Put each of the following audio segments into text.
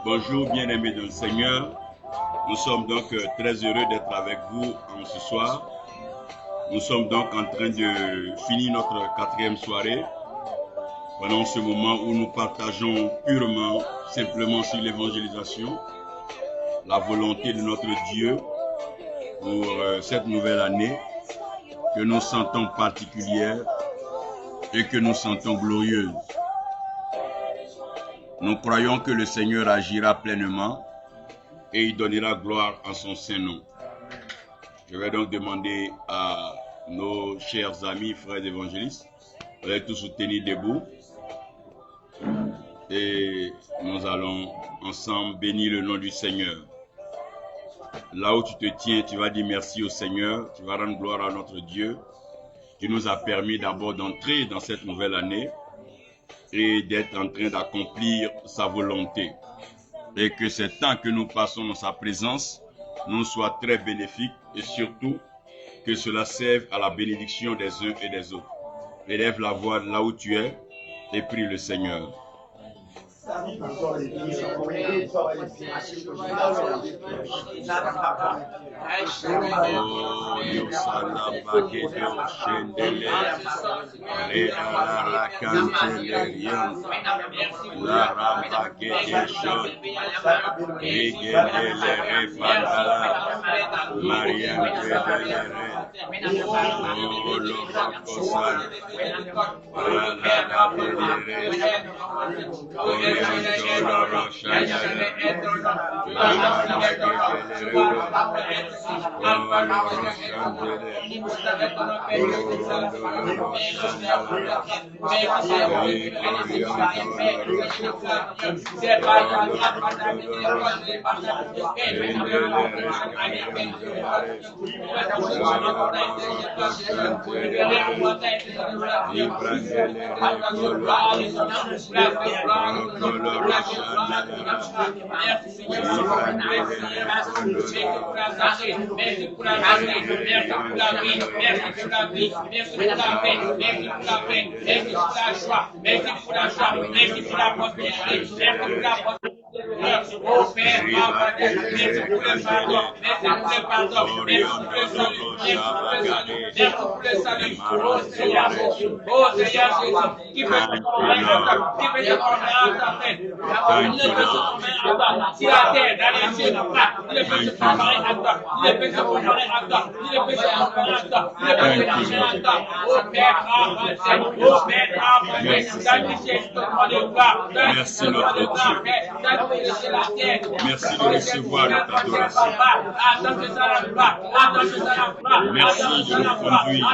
Bonjour bien-aimés dans le Seigneur. Nous sommes donc très heureux d'être avec vous ce soir. Nous sommes donc en train de finir notre 4e soirée. Pendant ce moment où nous partageons purement, simplement sur l'évangélisation, la volonté de notre Dieu pour cette nouvelle année que nous sentons particulière et que nous sentons glorieuse. Nous croyons que le Seigneur agira pleinement et il donnera gloire en son saint nom. Je vais donc demander à nos chers amis, frères évangélistes, de tous soutenir debout et nous allons ensemble bénir le nom du Seigneur. Là où tu te tiens, tu vas dire merci au Seigneur, tu vas rendre gloire à notre Dieu qui nous a permis d'abord d'entrer dans cette nouvelle année et d'être en train d'accomplir sa volonté. Et que ce temps que nous passons dans sa présence nous soit très bénéfique et surtout que cela serve à la bénédiction des uns et des autres. Élève la voix là où tu es et prie le Seigneur. Merci notre Dieu. Merci de recevoir notre adoration. Merci de nous conduire.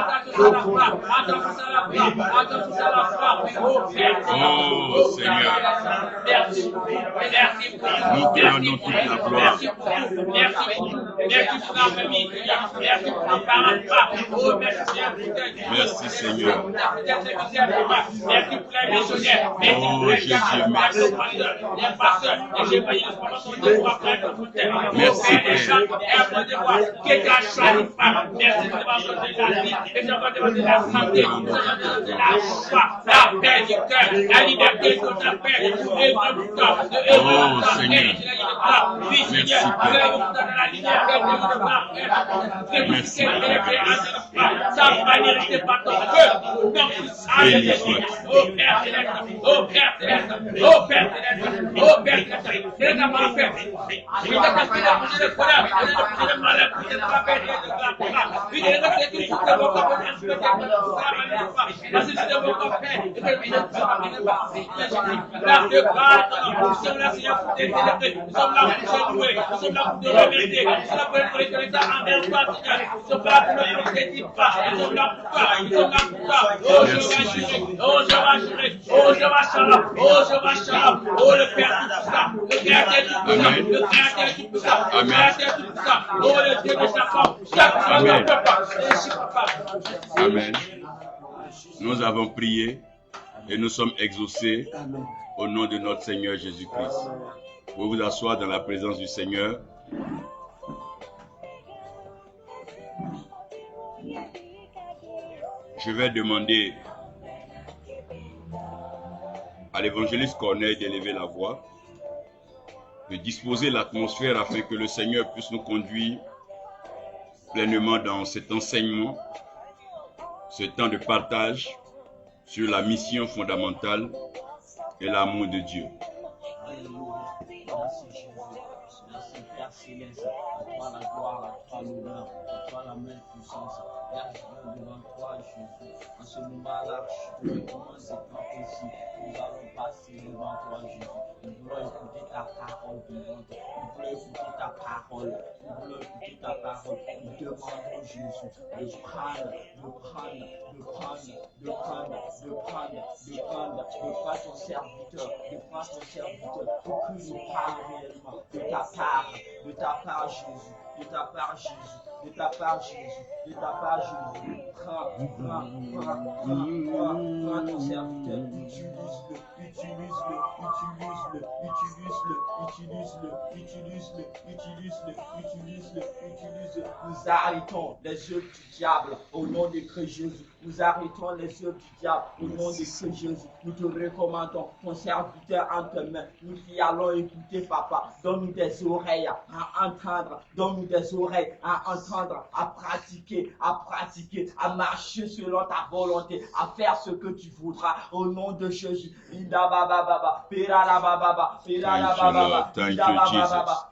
Oh Seigneur, nous te rendons toute la gloire. Merci Seigneur. Oh Jésus, merci. Merci Amen. Nous avons prié et nous sommes exaucés au nom de notre Seigneur Jésus-Christ. Vous vous asseoir dans la présence du Seigneur. Je vais demander à l'évangéliste Corneille d'élever la voix. de disposer l'atmosphère afin que le Seigneur puisse nous conduire pleinement dans cet enseignement, ce temps de partage sur la mission fondamentale et l'amour de Dieu. Merci Père Céleste, à toi la gloire, à toi l'honneur, à toi la même puissance. Père, je viens devant toi, Jésus. En ce moment-là, je te recommande ce temps aussi. Nous allons passer devant toi, Jésus. Nous voulons écouter ta parole vivante. Nous voulons écouter ta parole. Nous voulons écouter ta parole. Nous demandons, Jésus, de prendre ton serviteur, pour qu'il nous parle réellement de ta part, Jésus, de ta part, Jésus. Prends ton serviteur, utilise-le. Nous arrêtons les œuvres du diable au nom de Christ Jésus. Nous arrêtons les œuvres du diable au nom de Christ Jésus. Nous te recommandons ton serviteur en tes mains. Nous qui allons écouter, Papa. Donne-nous des oreilles à entendre. Donne-nous des oreilles à entendre, à pratiquer, à marcher selon ta volonté, à faire ce que tu voudras au nom de Jésus. Thank you, Lord. Thank you, Jesus.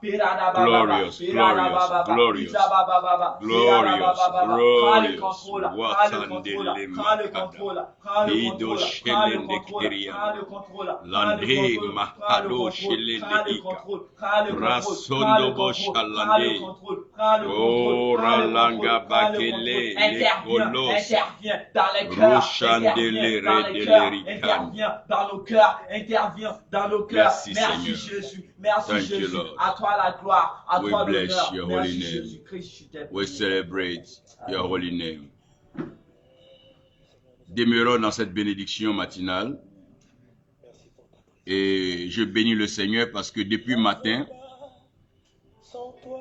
Glorious. Interviens dans nos cœurs. Merci Jésus. Merci Jésus. À toi la gloire. À toi l'honneur. Merci Jésus-Christ. We celebrate your holy name. Demeurons dans cette bénédiction matinale. Et je bénis le Seigneur parce que depuis matin,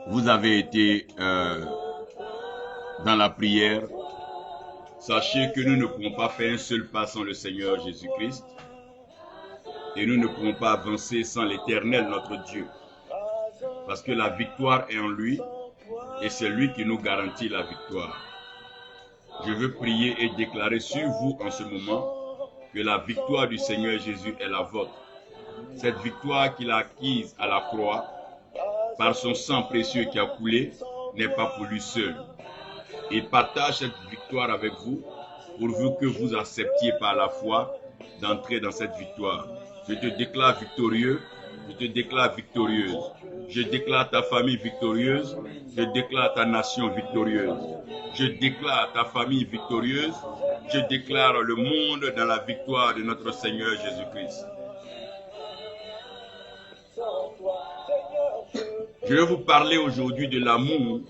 vous avez été dans la prière. Sachez que nous ne pouvons pas faire un seul pas sans le Seigneur Jésus-Christ. Et nous ne pouvons pas avancer sans l'Éternel, notre Dieu. Parce que la victoire est en lui et c'est lui qui nous garantit la victoire. Je veux prier et déclarer sur vous en ce moment que la victoire du Seigneur Jésus est la vôtre. Cette victoire qu'il a acquise à la croix par son sang précieux qui a coulé n'est pas pour lui seul. Il partage cette victoire avec vous pourvu que vous acceptiez par la foi d'entrer dans cette victoire. Je te déclare victorieux, je te déclare victorieuse. Je déclare ta famille victorieuse, je déclare ta nation victorieuse. Je déclare ta famille victorieuse, je déclare le monde dans la victoire de notre Seigneur Jésus-Christ. Je vais vous parler aujourd'hui de l'amour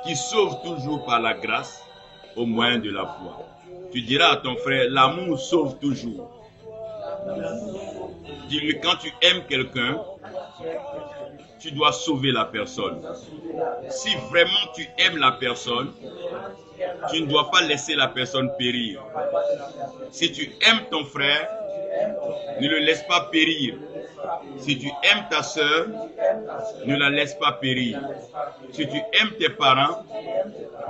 qui sauve toujours par la grâce au moyen de la foi. Tu diras à ton frère, l'amour sauve toujours. Dis-lui, quand tu aimes quelqu'un, tu dois sauver la personne. Si vraiment tu aimes la personne, tu ne dois pas laisser la personne périr. Si tu aimes ton frère, ne le laisse pas périr. Si tu aimes ta soeur, ne la laisse pas périr. Si tu aimes tes parents,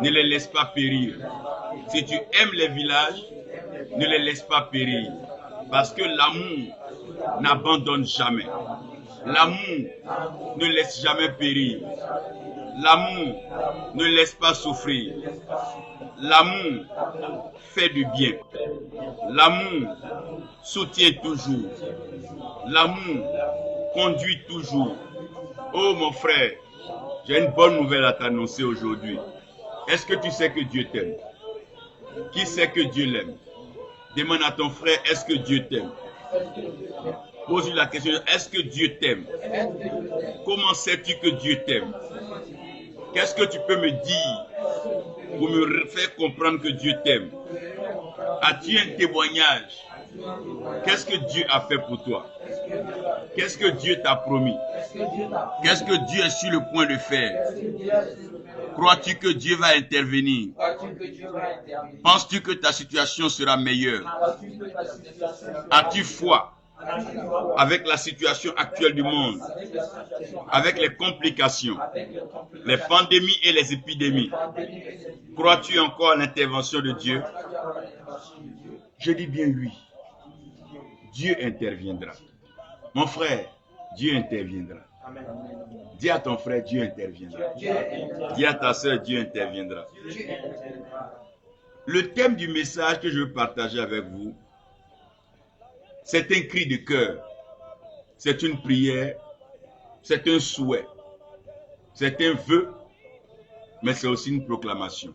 ne les laisse pas périr. Si tu aimes les villages, ne les laisse pas périr. Parce que l'amour n'abandonne jamais. L'amour ne laisse jamais périr. L'amour ne laisse pas souffrir. L'amour fait du bien. L'amour soutient toujours. L'amour conduit toujours. Oh mon frère, j'ai une bonne nouvelle à t'annoncer aujourd'hui. Est-ce que tu sais que Dieu t'aime? Qui sait que Dieu l'aime? Demande à ton frère, est-ce que Dieu t'aime? Pose-lui la question, est-ce que Dieu t'aime? Comment sais-tu que Dieu t'aime? Qu'est-ce que tu peux me dire pour me faire comprendre que Dieu t'aime? As-tu un témoignage? Qu'est-ce que Dieu a fait pour toi? Qu'est-ce que Dieu t'a promis? Qu'est-ce que Dieu est sur le point de faire? Crois-tu que Dieu va intervenir? Penses-tu que ta situation sera meilleure? As-tu foi avec la situation actuelle du monde, avec les complications, les pandémies et les épidémies. Crois-tu encore à l'intervention de Dieu? Je dis bien oui. Dieu interviendra. Mon frère, Dieu interviendra. Dis à ton frère, Dieu interviendra. Dis à ta soeur, Dieu interviendra. Le thème du message que je veux partager avec vous, c'est un cri de cœur, c'est une prière, c'est un souhait, c'est un vœu, mais c'est aussi une proclamation.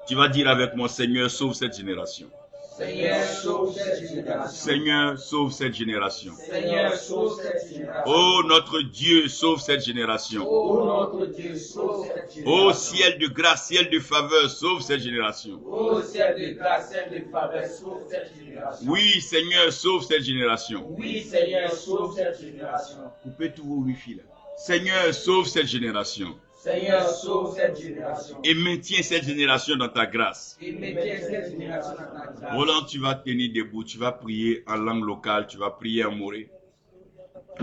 Tu vas dire avec moi, Seigneur, sauve cette génération. Seigneur, sauve cette génération. Seigneur, sauve cette génération. Seigneur, sauve cette génération. Oh, notre Dieu, sauve cette génération. Oh, notre Dieu, sauve cette génération. Oh, ciel de grâce, ciel de faveur, sauve cette génération. Oh, ciel de grâce, ciel de faveur, sauve cette génération. Oui, Seigneur, sauve cette génération. Oui, Seigneur, sauve cette génération. Coupez tous vos wifi là. Seigneur, sauve cette génération. Seigneur, sauve cette génération. Et maintiens cette génération dans ta grâce. Et maintiens cette génération dans ta grâce. Roland, tu vas tenir debout, tu vas prier en langue locale, tu vas prier en moré.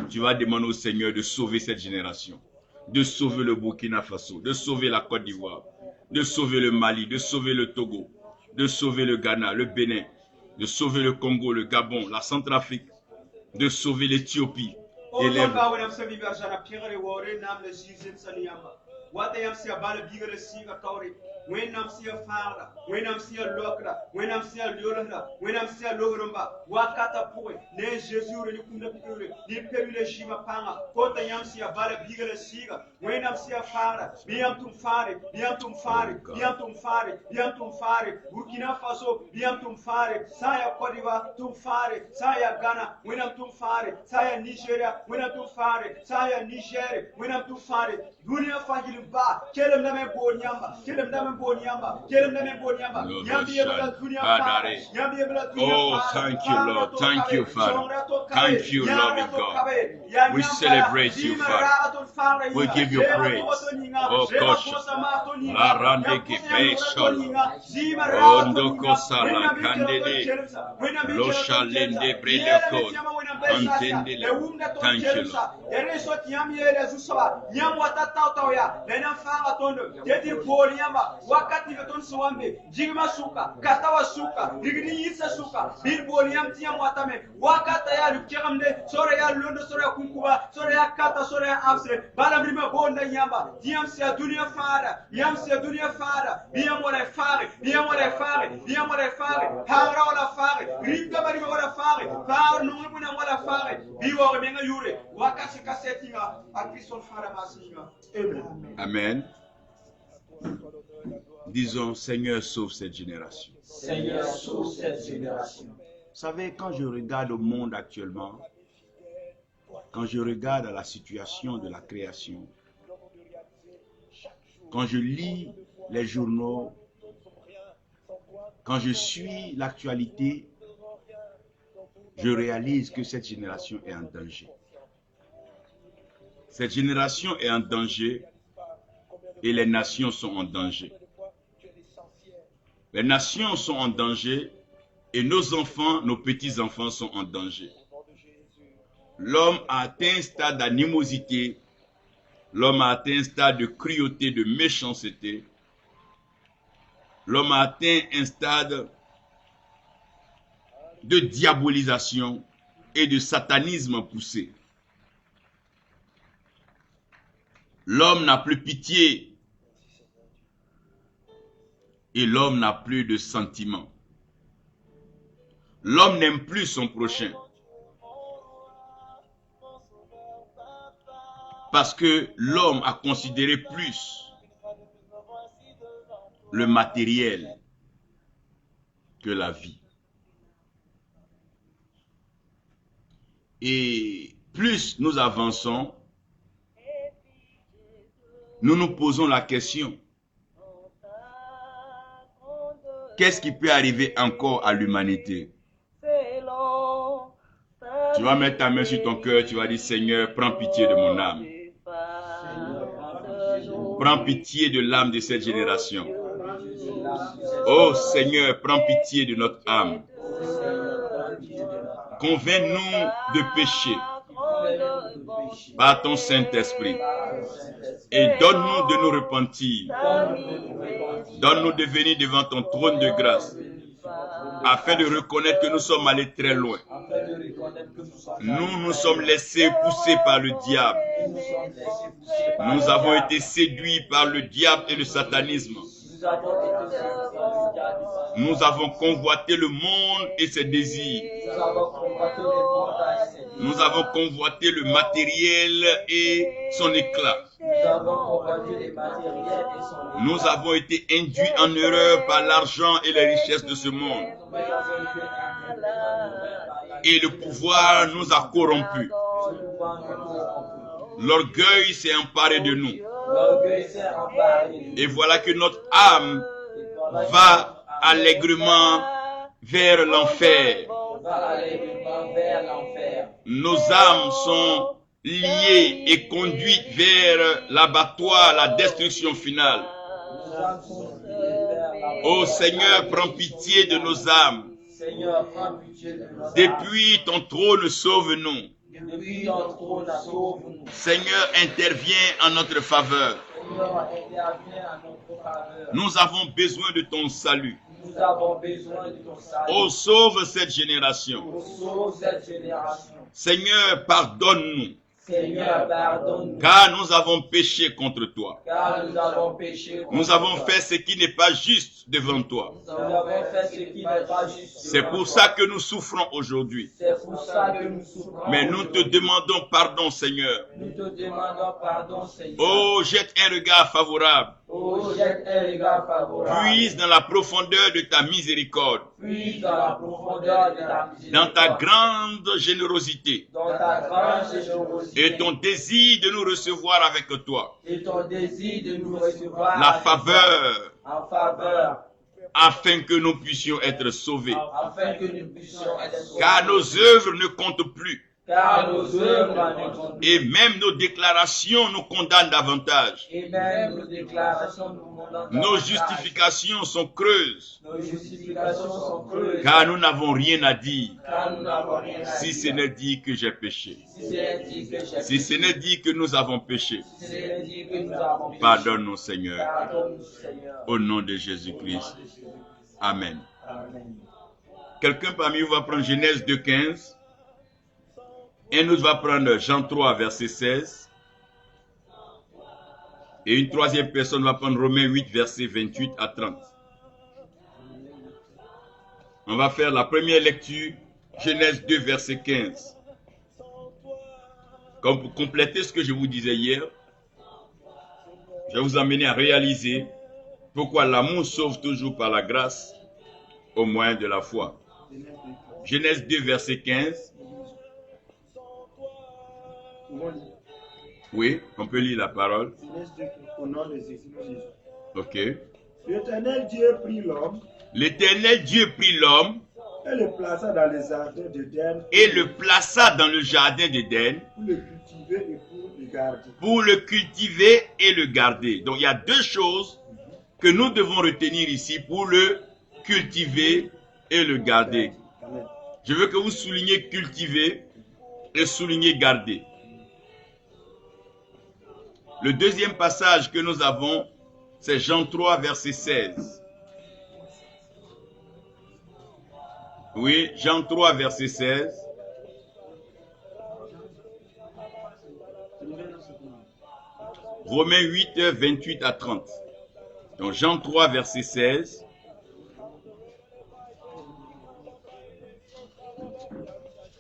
Tu vas demander au Seigneur de sauver cette génération, de sauver le Burkina Faso, de sauver la Côte d'Ivoire, de sauver le Mali, de sauver le Togo, de sauver le Ghana, le Bénin, de sauver le Congo, le Gabon, la Centrafrique, de sauver l'Éthiopie. Et les... Wenam sia farda, wenam sia lokra, wenam sia liolanda, wenam sia logromba, wakata poe, ne Jésus ni kumna pure, ni pebile shima panga, kota yam sia bala bigale siga, wenam sia farda, biam tum fare, biam tum fare, biam tum fare, biam tum fare, Burkina Faso, biam tum fare, saya Côte d'Ivoire, tum fare, saya Ghana, wenam tum fare, saya Nigeria, wenam tum fare, saya Niger, wenam tum fare, dunia fangilum ba, kelem na me bonyamba, kelem na Oh, thank you, Lord. Thank you, Father. Thank you, loving God. We celebrate you, Father. We give you praise. Oh, gosh. La rande gebe shala. Ondo kosala kandele. Lo shalende bredekol. Antendele. Thank you, Lord. Wakati veton suambe jigma suka katawa suka digni yisa suka bil boliam tiam watame wakata ya lukiramde sore ya londo sore ya kunkuba sore ya kata sore ya afse bala brima bonda nyamba diam sia dunia fara yam sia dunia fara biam wala fare biam wala fare biam wala fare hara wala fare ringa bari wala fare far no muna wala fare biwo menga yure wakati kasetinga akison fara masinga. Amen. Disons, Seigneur, sauve cette génération. Seigneur, sauve cette génération. Vous savez, quand je regarde le monde actuellement, quand je regarde la situation de la création, quand je lis les journaux, quand je suis l'actualité, je réalise que cette génération est en danger. Cette génération est en danger et les nations sont en danger. Les nations sont en danger et nos enfants, nos petits-enfants sont en danger. L'homme a atteint un stade d'animosité, l'homme a atteint un stade de cruauté, de méchanceté. L'homme a atteint un stade de diabolisation et de satanisme poussé. L'homme n'a plus pitié et l'homme n'a plus de sentiments. L'homme n'aime plus son prochain. Parce que l'homme a considéré plus le matériel que la vie. Et plus nous avançons, nous nous posons la question, qu'est-ce qui peut arriver encore à l'humanité? Tu vas mettre ta main sur ton cœur, tu vas dire, Seigneur, prends pitié de mon âme. Prends pitié de l'âme de cette génération. Oh Seigneur, prends pitié de notre âme. Convainc-nous de péché par ton Saint-Esprit et donne-nous de nous repentir. Donne-nous de venir devant ton trône de grâce afin de reconnaître que nous sommes allés très loin. Nous nous sommes laissés pousser par le diable. Nous avons été séduits par le diable et le satanisme. Nous avons convoité le monde et ses désirs. Nous avons convoité le matériel et son éclat. Nous avons été induits en erreur par l'argent et les richesses de ce monde. Et le pouvoir nous a corrompus. L'orgueil s'est emparé de nous. Et voilà que notre âme va allègrement vers l'enfer. Nos âmes sont liées et conduites vers l'abattoir, la destruction finale. Ô Seigneur, prends pitié de nos âmes. Depuis ton trône, sauve-nous. Seigneur, interviens en notre faveur. Nous avons besoin de ton salut. Oh, sauve cette génération. Seigneur, pardonne-nous. Car nous avons péché contre toi. Nous avons fait ce qui n'est pas juste devant toi. C'est pour ça que nous souffrons aujourd'hui. Mais nous te demandons pardon, Seigneur. Oh, jette un regard favorable. Puise dans la profondeur de ta miséricorde. Dans ta grande générosité. Et ton désir de nous recevoir avec toi. La faveur. Afin que nous puissions être sauvés. Car nos œuvres ne comptent plus. Et même nos déclarations nous condamnent davantage. Nos justifications sont creuses. Car nous n'avons rien à dire. Si ce n'est dit que j'ai péché. Si ce n'est dit que nous avons péché. Pardonne-nous, Seigneur. Au nom de Jésus-Christ. Amen. Quelqu'un parmi vous va prendre Genèse 2:15. Un autre va prendre Jean 3, verset 16. Et une troisième personne va prendre Romains 8, verset 28 à 30. On va faire la première lecture, Genèse 2, verset 15. Comme pour compléter ce que je vous disais hier, je vais vous amener à réaliser pourquoi l'amour sauve toujours par la grâce au moyen de la foi. Genèse 2, verset 15. Oui, on peut lire la parole. Au nom de Jésus. Ok. L'Éternel Dieu prit l'homme. L'Éternel Dieu prit l'homme. Et le plaça dans le jardin d'Éden. Et le plaça dans le jardin d'Éden. Pour le cultiver et pour le garder. Pour le cultiver et le garder. Donc il y a deux choses que nous devons retenir ici pour le cultiver et le garder. Amen. Je veux que vous souligniez cultiver et souligner garder. Le deuxième passage que nous avons, c'est Jean 3, verset 16. Oui, Jean 3, verset 16. Romains 8, 28 à 30. Donc Jean 3, verset 16.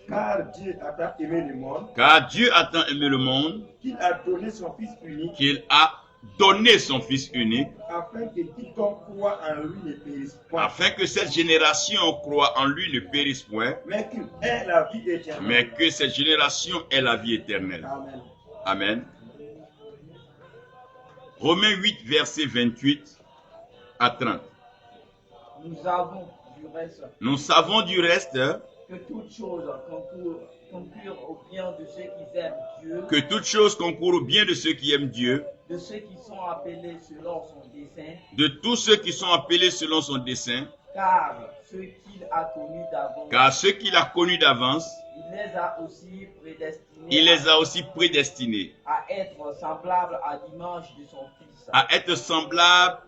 Car Dieu a tant aimé le monde. Car Dieu a tant aimé le monde. Qu'il a donné son Fils unique. Qu'il a donné son Fils unique. Afin que quiconque croit en lui ne périsse point. Afin que cette génération croit en lui ne périsse point. Mais qu'il ait la vie éternelle. Mais que cette génération ait la vie éternelle. Amen. Amen. Romains 8, verset 28 à 30. Nous savons du reste que toutes choses concourent au bien de ceux qui aiment Dieu. Que toutes choses concourent au bien de ceux qui aiment Dieu. De ceux qui sont appelés selon son dessein. De tous ceux qui sont appelés selon son dessein. Car ceux qu'il a connus d'avance, Car ceux qu'il a connus d'avance, il les a aussi prédestinés il les a aussi prédestinés à être semblables à l'image de son Fils, à être semblables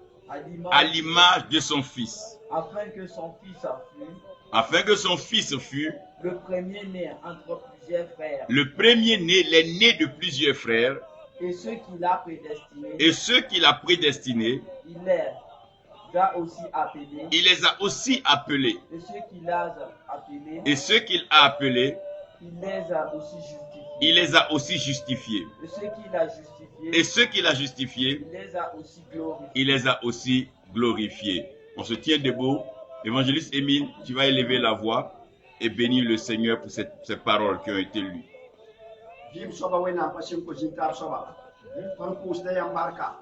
à l'image de son Fils, afin que son Fils fût afin que son Fils fût le premier-né entre plusieurs frères. le premier-né, l'aîné de plusieurs frères, Et ceux qu'il a prédestinés, et ceux qu'il a prédestinés, il les a aussi appelés. il les a aussi appelés, Et ceux qu'il a appelés, et ceux qu'il a appelés, il les a aussi justifiés. il les a aussi justifiés, Et ceux qu'il a justifiés, et ceux qu'il a justifiés, il les a aussi glorifiés. il les a aussi glorifiés. On se tient debout. Évangéliste Émile, tu vas élever la voix et bénir le Seigneur pour ces paroles qui ont été lues. Vim soba wenam pasim ko jintar soba. Kon kus da yam barka.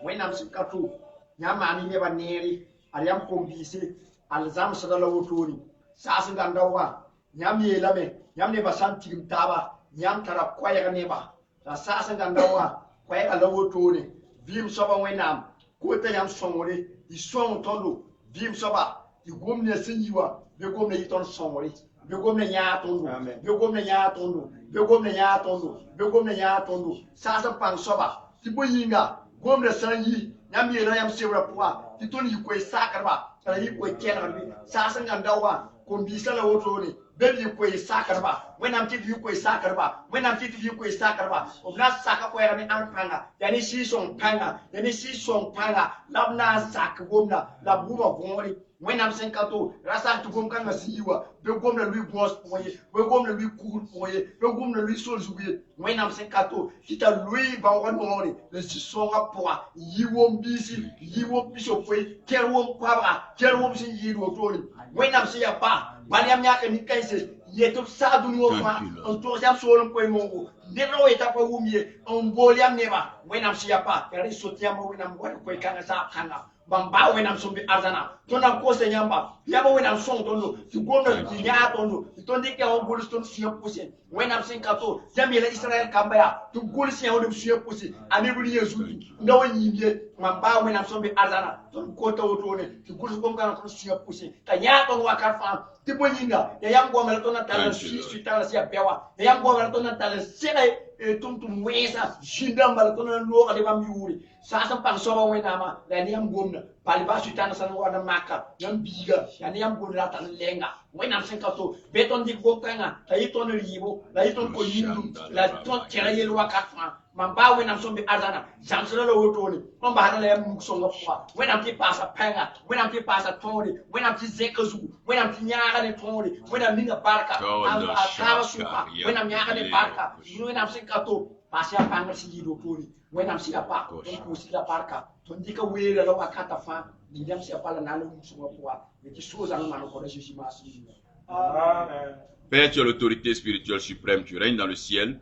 Wenam sikatu. Nyamani ne ba neri. Ariam kombisi. Alzam sadala woturi. Sasa gandawa. Nyam yelame. Nyam ne ba santim taba. Nyam tara kwaya ne ba. Sasa gandawa. Kwaya ala woturi. Vim soba wenam. Ko ta yam somore. Di som tondo. Vim soba. Di gomne sinyiwa. Be gomne yiton somore. Be gomne nya tondo. Be gomne nya tondo. Be gomne nya tondo. Be gomne nya tondo. Sasa pang soba. Ti boyinga. Gomne sanyi. Nyam yela yam sewra poa. Ti toni ko sakarba. Tara yi ko kenarbi. Sasa ngandawa. Kombisa la wotone. Be yi ko sakarba. Wenam ti yi ko sakarba. Wenam ti yi ko sakarba. Obna saka ko era mi anpanga. Yani si son panga. Yani si son panga. Labna sak gomna. Labuba gomri. Wenam senkato. Rasa tu gom kanga siwa. Be gomna lui boss poye. Be gomna lui cool poye. Be gomna lui sol jouer. Wenam senkato. Kita lui ba wonori. Le si songa poa. Yiwom bisi. Yiwom biso poye. Kerwom kwaba. Kerwom sin yiwo toli. Wenam siya pa. Baliam nyaka ni kaise. Yetup sa duni wo fa. On to jam solom poye mongo. Nero eta po umie. On boliam neba. Wenam siya pa. Kari sotiam wenam wada poye kanga sa kanga. Bamba wenam sombe azana tona kose nyamba yaba wenam song tondo ti gomna ti nya tondo ti tondi ke on bolis ton siya pousse wenam sinkato jamila Israel kambaya tu gol siya on siya pousse ani buli yesu ndaw nyimbe mamba wenam sombe azana ton kota wotone ti gol ko ngana ton siya pousse ta nya ton wakar fa ti bonyinga ya yango mala ton tala si tala siya bewa ya yango mala ton tala sere tum wesa jinda mala ton lo ale bam yuri sasa pang soba wenama la niam gomna paliba sutana san wada maka yam biga ya niam gomna tan lenga wenam senkato beton di gokanga tayi ton libo la yiton ko yindu la ton kerayel wakatma mamba wenam sombe azana jamsala lo wotoni on ba hada la yam muksonga kwa wenam ti pasa panga wenam ti pasa tori wenam ti zekazu wenam ti nyaga ne tori wenam ninga barka ataba supa wenam nyaga ne barka wenam senkato pasya panga si yido tori wenam siya pa ton ko siya barka ton dika wera la wakata fa ndiyam siya pala nalo muksonga kwa ki soza no mano ko Jésus masi. Amen. Père, tu as l'autorité spirituelle suprême, tu règnes dans le ciel.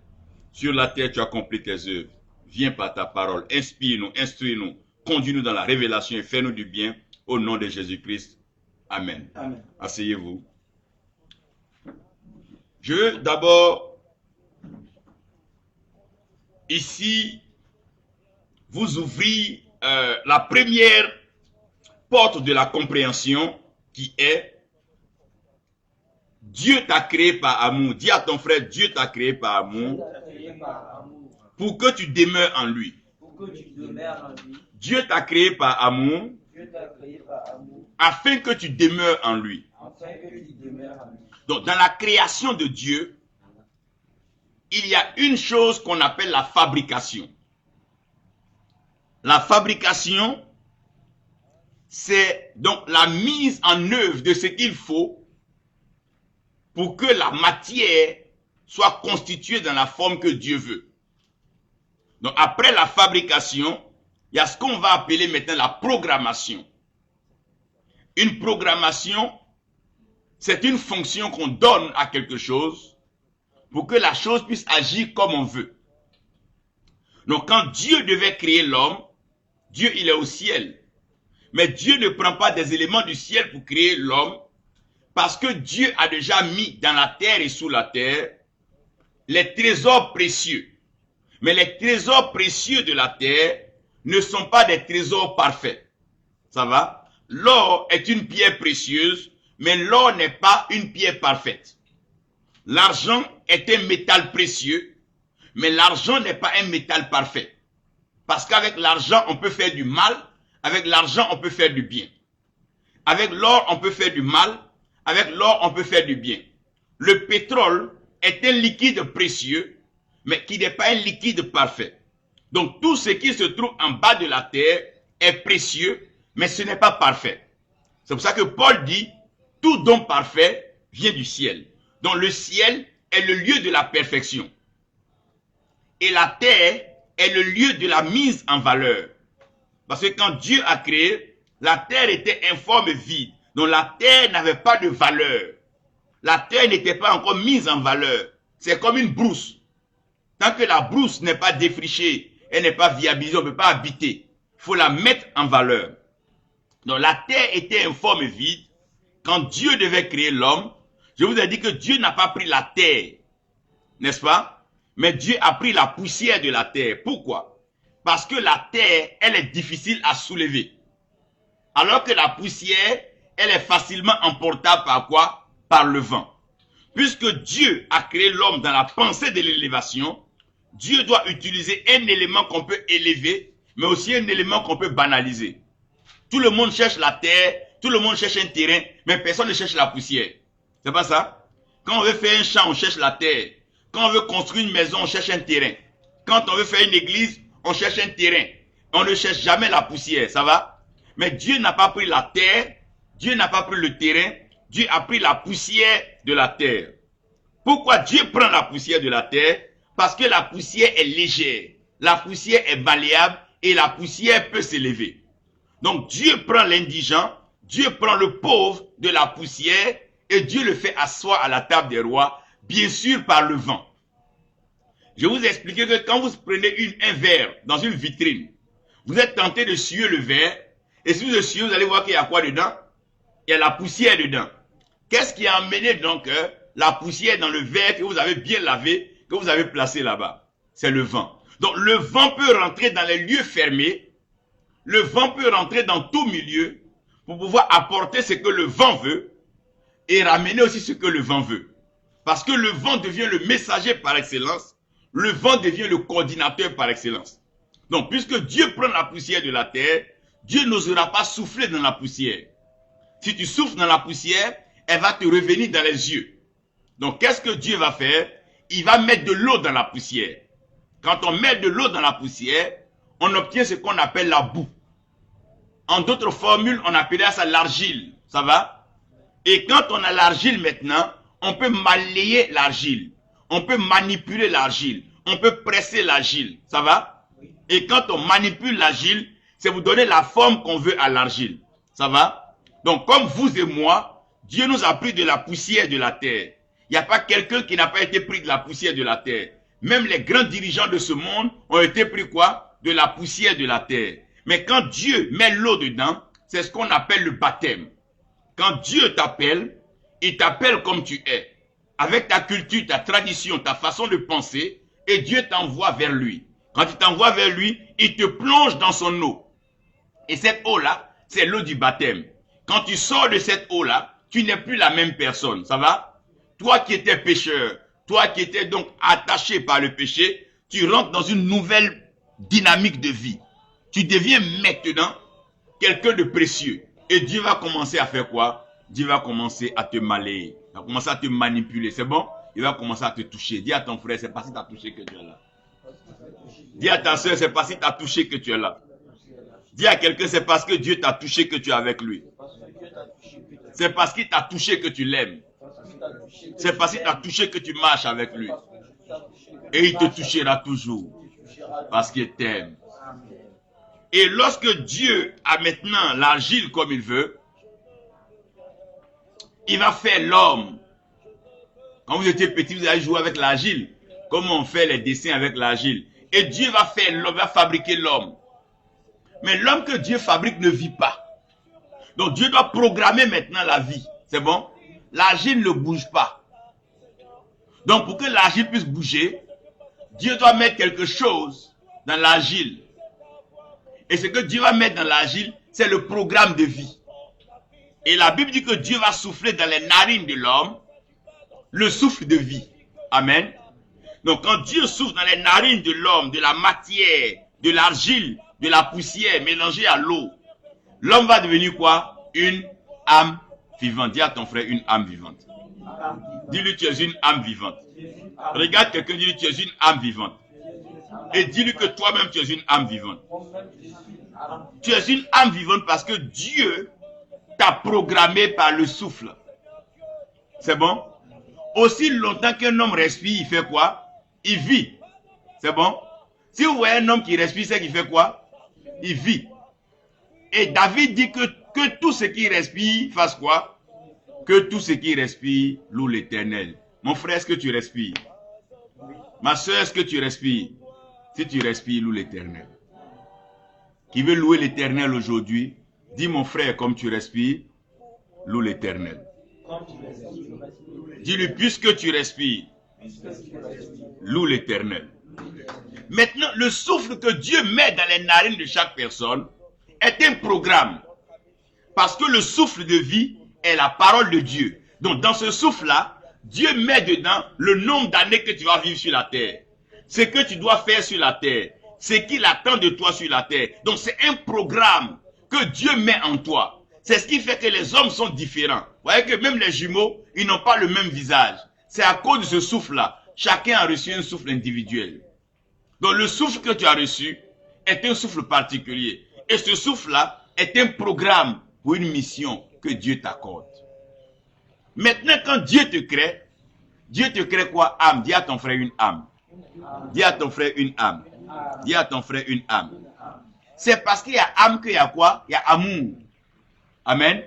Sur la terre, tu accomplis tes œuvres. Viens par ta parole, inspire-nous, instruis-nous, conduis-nous dans la révélation et fais-nous du bien. Au nom de Jésus-Christ. Amen. Amen. Asseyez-vous. Je veux d'abord, ici, vous ouvrir la première porte de la compréhension qui est Dieu t'a créé par amour. Dis à ton frère, Dieu t'a créé par amour pour que tu demeures en lui. Dieu t'a créé par amour afin que tu demeures en lui. Donc, dans la création de Dieu, il y a une chose qu'on appelle la fabrication. La fabrication, c'est donc la mise en œuvre de ce qu'il faut pour que la matière soit constituée dans la forme que Dieu veut. Donc après la fabrication, il y a ce qu'on va appeler maintenant la programmation. Une programmation, c'est une fonction qu'on donne à quelque chose pour que la chose puisse agir comme on veut. Donc quand Dieu devait créer l'homme, Dieu il est au ciel. Mais Dieu ne prend pas des éléments du ciel pour créer l'homme, parce que Dieu a déjà mis dans la terre et sous la terre les trésors précieux. Mais les trésors précieux de la terre ne sont pas des trésors parfaits. Ça va? l'or est une pierre précieuse, mais l'or n'est pas une pierre parfaite. L'argent est un métal précieux, mais l'argent n'est pas un métal parfait. Parce qu'avec l'argent, on peut faire du mal, avec l'argent, on peut faire du bien. Avec l'or, on peut faire du mal, avec l'or, on peut faire du bien. Le pétrole est un liquide précieux, mais qui n'est pas un liquide parfait. Donc tout ce qui se trouve en bas de la terre est précieux, mais ce n'est pas parfait. C'est pour ça que Paul dit, tout don parfait vient du ciel. Donc le ciel est le lieu de la perfection. Et la terre est le lieu de la mise en valeur. Parce que quand Dieu a créé, la terre était informe et vide. Donc la terre n'avait pas de valeur. La terre n'était pas encore mise en valeur. C'est comme une brousse. Tant que la brousse n'est pas défrichée, elle n'est pas viabilisée, on ne peut pas habiter. Il faut la mettre en valeur. Donc la terre était informe et vide. Quand Dieu devait créer l'homme, je vous ai dit que Dieu n'a pas pris la terre, n'est-ce pas? Mais Dieu a pris la poussière de la terre. Pourquoi? Parce que la terre, elle est difficile à soulever. Alors que la poussière, elle est facilement emportable par quoi? Par le vent. Puisque Dieu a créé l'homme dans la pensée de l'élévation, Dieu doit utiliser un élément qu'on peut élever, mais aussi un élément qu'on peut banaliser. Tout le monde cherche la terre, tout le monde cherche un terrain, mais personne ne cherche la poussière. C'est pas ça? Quand on veut faire un champ, on cherche la terre. Quand on veut construire une maison, on cherche un terrain. Quand on veut faire une église, on cherche un terrain. On ne cherche jamais la poussière, ça va? Mais Dieu n'a pas pris la terre, Dieu n'a pas pris le terrain, Dieu a pris la poussière de la terre. Pourquoi Dieu prend la poussière de la terre? Parce que la poussière est légère, la poussière est malléable et la poussière peut s'élever. Donc Dieu prend l'indigent, Dieu prend le pauvre de la poussière et Dieu le fait asseoir à la table des rois, bien sûr par le vent. Je vous ai expliqué que quand vous prenez un verre dans une vitrine, vous êtes tenté de suer le verre, et si vous le suez, vous allez voir qu'il y a quoi dedans? Il y a la poussière dedans. Qu'est-ce qui a amené donc la poussière dans le verre que vous avez bien lavé, que vous avez placé là-bas? C'est le vent. Donc le vent peut rentrer dans les lieux fermés, le vent peut rentrer dans tout milieu pour pouvoir apporter ce que le vent veut et ramener aussi ce que le vent veut. Parce que le vent devient le messager par excellence, le vent devient le coordinateur par excellence. Donc puisque Dieu prend la poussière de la terre, Dieu n'osera pas souffler dans la poussière. Si tu souffles dans la poussière, elle va te revenir dans les yeux. Donc qu'est-ce que Dieu va faire? Il va mettre de l'eau dans la poussière. Quand on met de l'eau dans la poussière, on obtient ce qu'on appelle la boue. En d'autres formules, on appelait ça l'argile. Ça va? Et quand on a l'argile maintenant, on peut malayer l'argile. On peut manipuler l'argile. On peut presser l'argile. Ça va? Et quand on manipule l'argile, c'est vous donner la forme qu'on veut à l'argile. Ça va? Donc comme vous et moi, Dieu nous a pris de la poussière de la terre. Il n'y a pas quelqu'un qui n'a pas été pris de la poussière de la terre. Même les grands dirigeants de ce monde ont été pris quoi? De la poussière de la terre. Mais quand Dieu met l'eau dedans, c'est ce qu'on appelle le baptême. Quand Dieu t'appelle, il t'appelle comme tu es. Avec ta culture, ta tradition, ta façon de penser, et Dieu t'envoie vers lui. Quand il t'envoie vers lui, il te plonge dans son eau. Et cette eau-là, c'est l'eau du baptême. Quand tu sors de cette eau-là, tu n'es plus la même personne. Ça va? Toi qui étais pécheur, toi qui étais donc attaché par le péché, tu rentres dans une nouvelle dynamique de vie. Tu deviens maintenant quelqu'un de précieux. Et Dieu va commencer à faire quoi? Dieu va commencer à te malayer. Il va commencer à te manipuler. C'est bon? Il va commencer à te toucher. Dis à ton frère, c'est parce qu'il t'a touché que tu es là. Dis à ta soeur, c'est parce qu'il t'a touché que tu es là. Dis à quelqu'un, c'est parce que Dieu t'a touché que tu es avec lui. C'est parce qu'il t'a touché que tu l'aimes. C'est parce qu'il t'a touché que tu marches avec lui. Et il te touchera toujours. Parce qu'il t'aime. Et lorsque Dieu a maintenant l'argile comme il veut, il va faire l'homme. Quand vous étiez petit, vous allez jouer avec l'argile. Comment on fait les dessins avec l'argile. Et Dieu va faire l'homme, va fabriquer l'homme. Mais l'homme que Dieu fabrique ne vit pas. Donc Dieu doit programmer maintenant la vie. C'est bon? L'argile ne bouge pas. Donc pour que l'argile puisse bouger, Dieu doit mettre quelque chose dans l'argile. Et ce que Dieu va mettre dans l'argile, c'est le programme de vie. Et la Bible dit que Dieu va souffler dans les narines de l'homme le souffle de vie. Amen. Donc quand Dieu souffle dans les narines de l'homme, de la matière, de l'argile, de la poussière mélangée à l'eau, l'homme va devenir quoi? Une âme vivante. Dis à ton frère, une âme vivante. Dis-lui, tu es une âme vivante. Regarde quelqu'un, dis-lui, tu es une âme vivante. Et dis-lui que toi-même, tu es une âme vivante. Tu es une âme vivante parce que Dieu t'a programmé par le souffle. C'est bon? Aussi longtemps qu'un homme respire, il fait quoi? Il vit. C'est bon? Si vous voyez un homme qui respire, c'est qu'il fait quoi? Il vit. Et David dit que tout ce qui respire fasse quoi? Que tout ce qui respire loue l'Éternel. Mon frère, est-ce que tu respires? Ma soeur, est-ce que tu respires? Si tu respires, loue l'Éternel. Qui veut louer l'Éternel aujourd'hui? Dis mon frère, comme tu respires, loue l'Éternel. Dis-lui, puisque tu respires, loue l'Éternel. Maintenant, le souffle que Dieu met dans les narines de chaque personne est un programme. Parce que le souffle de vie est la parole de Dieu. Donc, dans ce souffle-là, Dieu met dedans le nombre d'années que tu vas vivre sur la terre. Ce que tu dois faire sur la terre. Ce qu'il attend de toi sur la terre. Donc, c'est un programme que Dieu met en toi. C'est ce qui fait que les hommes sont différents. Vous voyez que même les jumeaux, ils n'ont pas le même visage. C'est à cause de ce souffle-là. Chacun a reçu un souffle individuel. Donc le souffle que tu as reçu est un souffle particulier. Et ce souffle-là est un programme pour une mission que Dieu t'accorde. Maintenant, quand Dieu te crée quoi? Âme. Dis à ton frère une âme. Dis à ton frère une âme. Dis à ton frère une âme. C'est parce qu'il y a âme qu'il y a quoi? Il y a amour. Amen.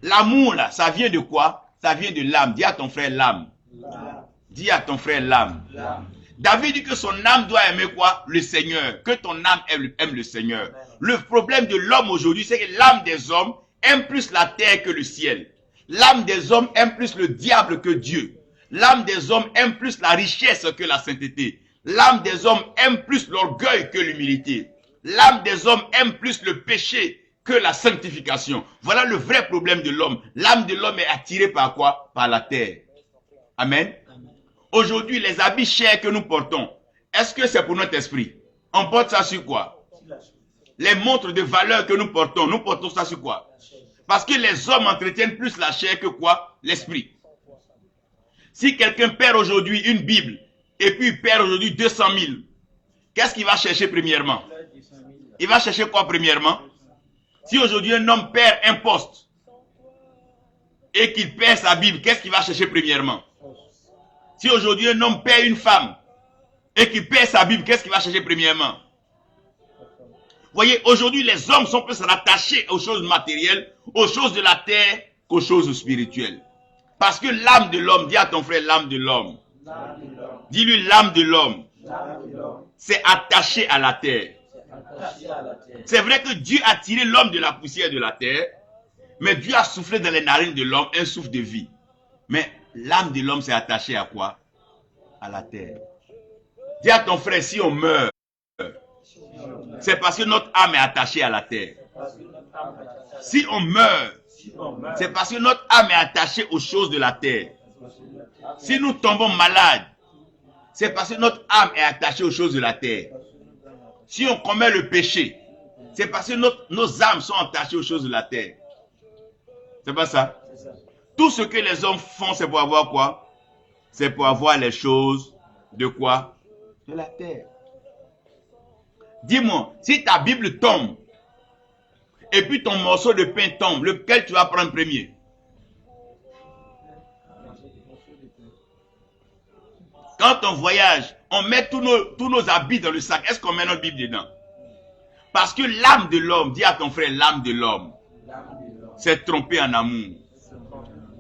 L'amour là, ça vient de quoi? Ça vient de l'âme. Dis à ton frère l'âme. Dis à ton frère l'âme. David dit que son âme doit aimer quoi? Le Seigneur. Que ton âme aime le Seigneur. Le problème de l'homme aujourd'hui, c'est que l'âme des hommes aime plus la terre que le ciel. L'âme des hommes aime plus le diable que Dieu. L'âme des hommes aime plus la richesse que la sainteté. L'âme des hommes aime plus l'orgueil que l'humilité. L'âme des hommes aime plus le péché que la sanctification. Voilà le vrai problème de l'homme. L'âme de l'homme est attirée par quoi? Par la terre. Amen. Aujourd'hui, les habits chers que nous portons, est-ce que c'est pour notre esprit? On porte ça sur quoi? Les montres de valeur que nous portons ça sur quoi? Parce que les hommes entretiennent plus la chair que quoi? L'esprit. Si quelqu'un perd aujourd'hui une Bible, et puis il perd aujourd'hui 200 000, qu'est-ce qu'il va chercher premièrement? Il va chercher quoi premièrement? Si aujourd'hui un homme perd un poste, et qu'il perd sa Bible, qu'est-ce qu'il va chercher premièrement? Si aujourd'hui un homme perd une femme, et qu'il perd sa Bible, qu'est-ce qu'il va chercher premièrement? Vous voyez, aujourd'hui les hommes sont plus rattachés aux choses matérielles, aux choses de la terre, qu'aux choses spirituelles. Parce que l'âme de l'homme, dis à ton frère l'âme de l'homme. Dis-lui l'âme de l'homme. C'est attaché à la terre. C'est vrai que Dieu a tiré l'homme de la poussière de la terre, mais Dieu a soufflé dans les narines de l'homme un souffle de vie. Mais l'âme de l'homme s'est attachée à quoi? À la terre. Dis à ton frère, si on meurt, c'est parce que notre âme est attachée à la terre. Si on meurt, c'est parce que notre âme est attachée aux choses de la terre. Si nous tombons malades, c'est parce que notre âme est attachée aux choses de la terre. Si on commet le péché, c'est parce que nos âmes sont attachées aux choses de la terre. C'est pas ça? Tout ce que les hommes font, c'est pour avoir quoi? C'est pour avoir les choses de quoi? De la terre. Dis-moi, si ta Bible tombe, et puis ton morceau de pain tombe, lequel tu vas prendre premier? Quand on voyage, on met tous nos habits dans le sac. Est-ce qu'on met notre Bible dedans? Parce que l'âme de l'homme, dis à ton frère, l'âme de l'homme s'est trompée en amour.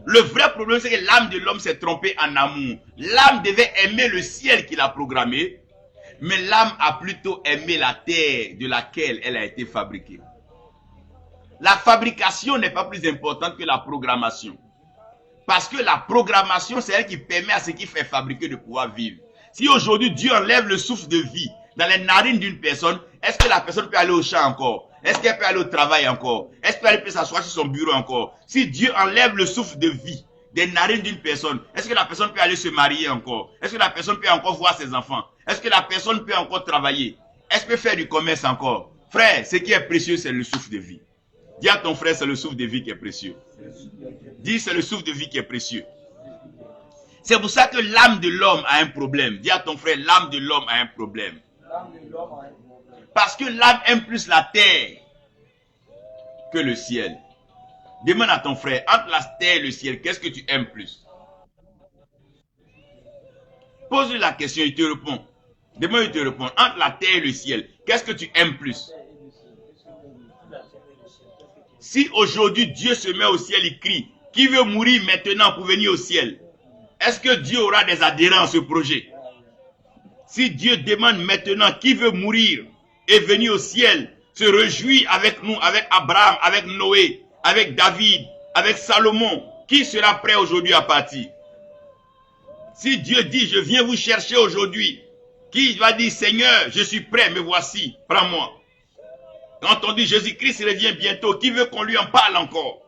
Le vrai problème, c'est que l'âme de l'homme s'est trompée en amour. L'âme devait aimer le ciel qu'il a programmé, mais l'âme a plutôt aimé la terre de laquelle elle a été fabriquée. La fabrication n'est pas plus importante que la programmation. Parce que la programmation, c'est elle qui permet à ce qui fait fabriquer de pouvoir vivre. Si aujourd'hui Dieu enlève le souffle de vie dans les narines d'une personne, est-ce que la personne peut aller au champ encore? Est-ce qu'elle peut aller au travail encore? Est-ce qu'elle peut s'asseoir sur son bureau encore? Si Dieu enlève le souffle de vie des narines d'une personne, est-ce que la personne peut aller se marier encore? Est-ce que la personne peut encore voir ses enfants? Est-ce que la personne peut encore travailler? Est-ce qu'elle peut faire du commerce encore? Frère, ce qui est précieux, c'est le souffle de vie. Dis à ton frère, c'est le souffle de vie qui est précieux. Dis, c'est le souffle de vie qui est précieux. C'est pour ça que l'âme de l'homme a un problème. Dis à ton frère, l'âme de l'homme a un problème. Parce que l'âme aime plus la terre que le ciel. Demande à ton frère, entre la terre et le ciel, qu'est-ce que tu aimes plus? Pose-lui la question, il te répond. Demande, il te répond. Entre la terre et le ciel, qu'est-ce que tu aimes plus? Si aujourd'hui Dieu se met au ciel, il crie, qui veut mourir maintenant pour venir au ciel? Est-ce que Dieu aura des adhérents à ce projet? Si Dieu demande maintenant qui veut mourir et venir au ciel, se réjouir avec nous, avec Abraham, avec Noé, avec David, avec Salomon, qui sera prêt aujourd'hui à partir? Si Dieu dit, je viens vous chercher aujourd'hui, qui va dire, Seigneur, je suis prêt, me voici, prends-moi. Quand on dit Jésus-Christ revient bientôt, qui veut qu'on lui en parle encore?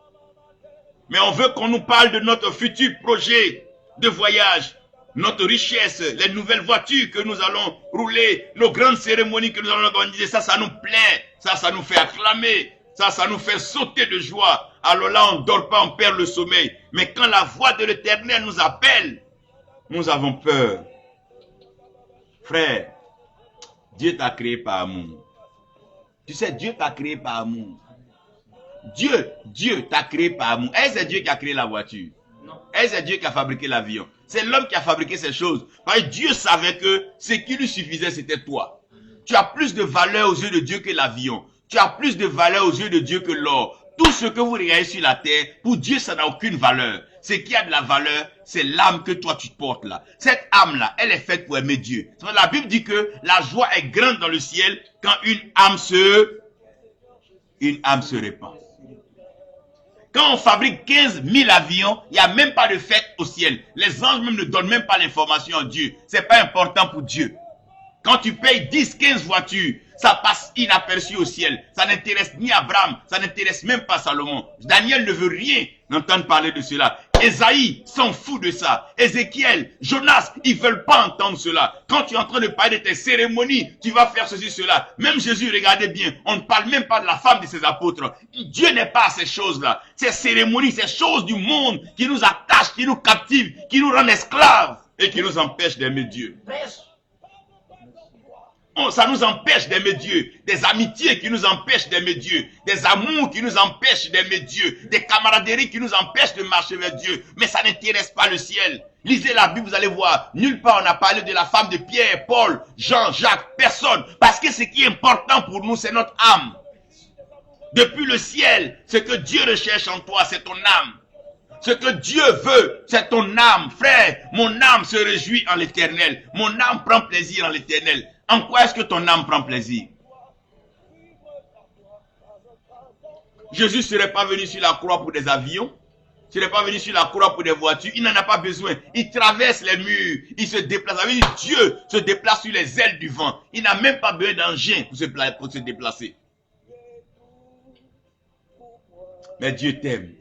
Mais on veut qu'on nous parle de notre futur projet de voyage, notre richesse, les nouvelles voitures que nous allons rouler, nos grandes cérémonies que nous allons organiser. Ça nous plaît, ça nous fait acclamer, ça nous fait sauter de joie. Alors là, on ne dort pas, on perd le sommeil. Mais quand la voix de l'Éternel nous appelle, nous avons peur. Frère, Dieu t'a créé par amour. Tu sais, Dieu t'a créé par amour. Dieu t'a créé par amour. Est-ce que c'est Dieu qui a créé la voiture? Est-ce que c'est Dieu qui a fabriqué l'avion? C'est l'homme qui a fabriqué ces choses. Parce que Dieu savait que ce qui lui suffisait, c'était toi. Tu as plus de valeur aux yeux de Dieu que l'avion. Tu as plus de valeur aux yeux de Dieu que l'or. Tout ce que vous regardez sur la terre, pour Dieu, ça n'a aucune valeur. Ce qui a de la valeur, c'est l'âme que toi tu portes là. Cette âme-là, elle est faite pour aimer Dieu. La Bible dit que la joie est grande dans le ciel quand une âme se répand. Quand on fabrique 15 000 avions, il n'y a même pas de fête au ciel. Les anges même ne donnent même pas l'information à Dieu. C'est pas important pour Dieu. Quand tu payes 10, 15 voitures, ça passe inaperçu au ciel. Ça n'intéresse ni Abraham, ça n'intéresse même pas Salomon. Daniel ne veut rien entendre parler de cela. Esaïe s'en fout de ça. Ézéchiel, Jonas, ils veulent pas entendre cela. Quand tu es en train de parler de tes cérémonies, tu vas faire ceci, cela. Même Jésus, regardez bien, on ne parle même pas de la femme de ses apôtres. Dieu n'est pas à ces choses-là. Ces cérémonies, ces choses du monde qui nous attachent, qui nous captivent, qui nous rendent esclaves et qui nous empêchent d'aimer Dieu. Ça nous empêche d'aimer Dieu. Des amitiés qui nous empêchent d'aimer Dieu. Des amours qui nous empêchent d'aimer Dieu. Des camaraderies qui nous empêchent de marcher vers Dieu. Mais ça n'intéresse pas le ciel. Lisez la Bible, vous allez voir. Nulle part on a parlé de la femme de Pierre, Paul, Jean, Jacques, personne. Parce que ce qui est important pour nous, c'est notre âme. Depuis le ciel, ce que Dieu recherche en toi, c'est ton âme. Ce que Dieu veut, c'est ton âme. Frère, mon âme se réjouit en l'Éternel. Mon âme prend plaisir en l'Éternel. En quoi est-ce que ton âme prend plaisir? Jésus ne serait pas venu sur la croix pour des avions. Il ne serait pas venu sur la croix pour des voitures. Il n'en a pas besoin. Il traverse les murs. Il se déplace. Dieu se déplace sur les ailes du vent. Il n'a même pas besoin d'engin pour se déplacer. Mais Dieu t'aime.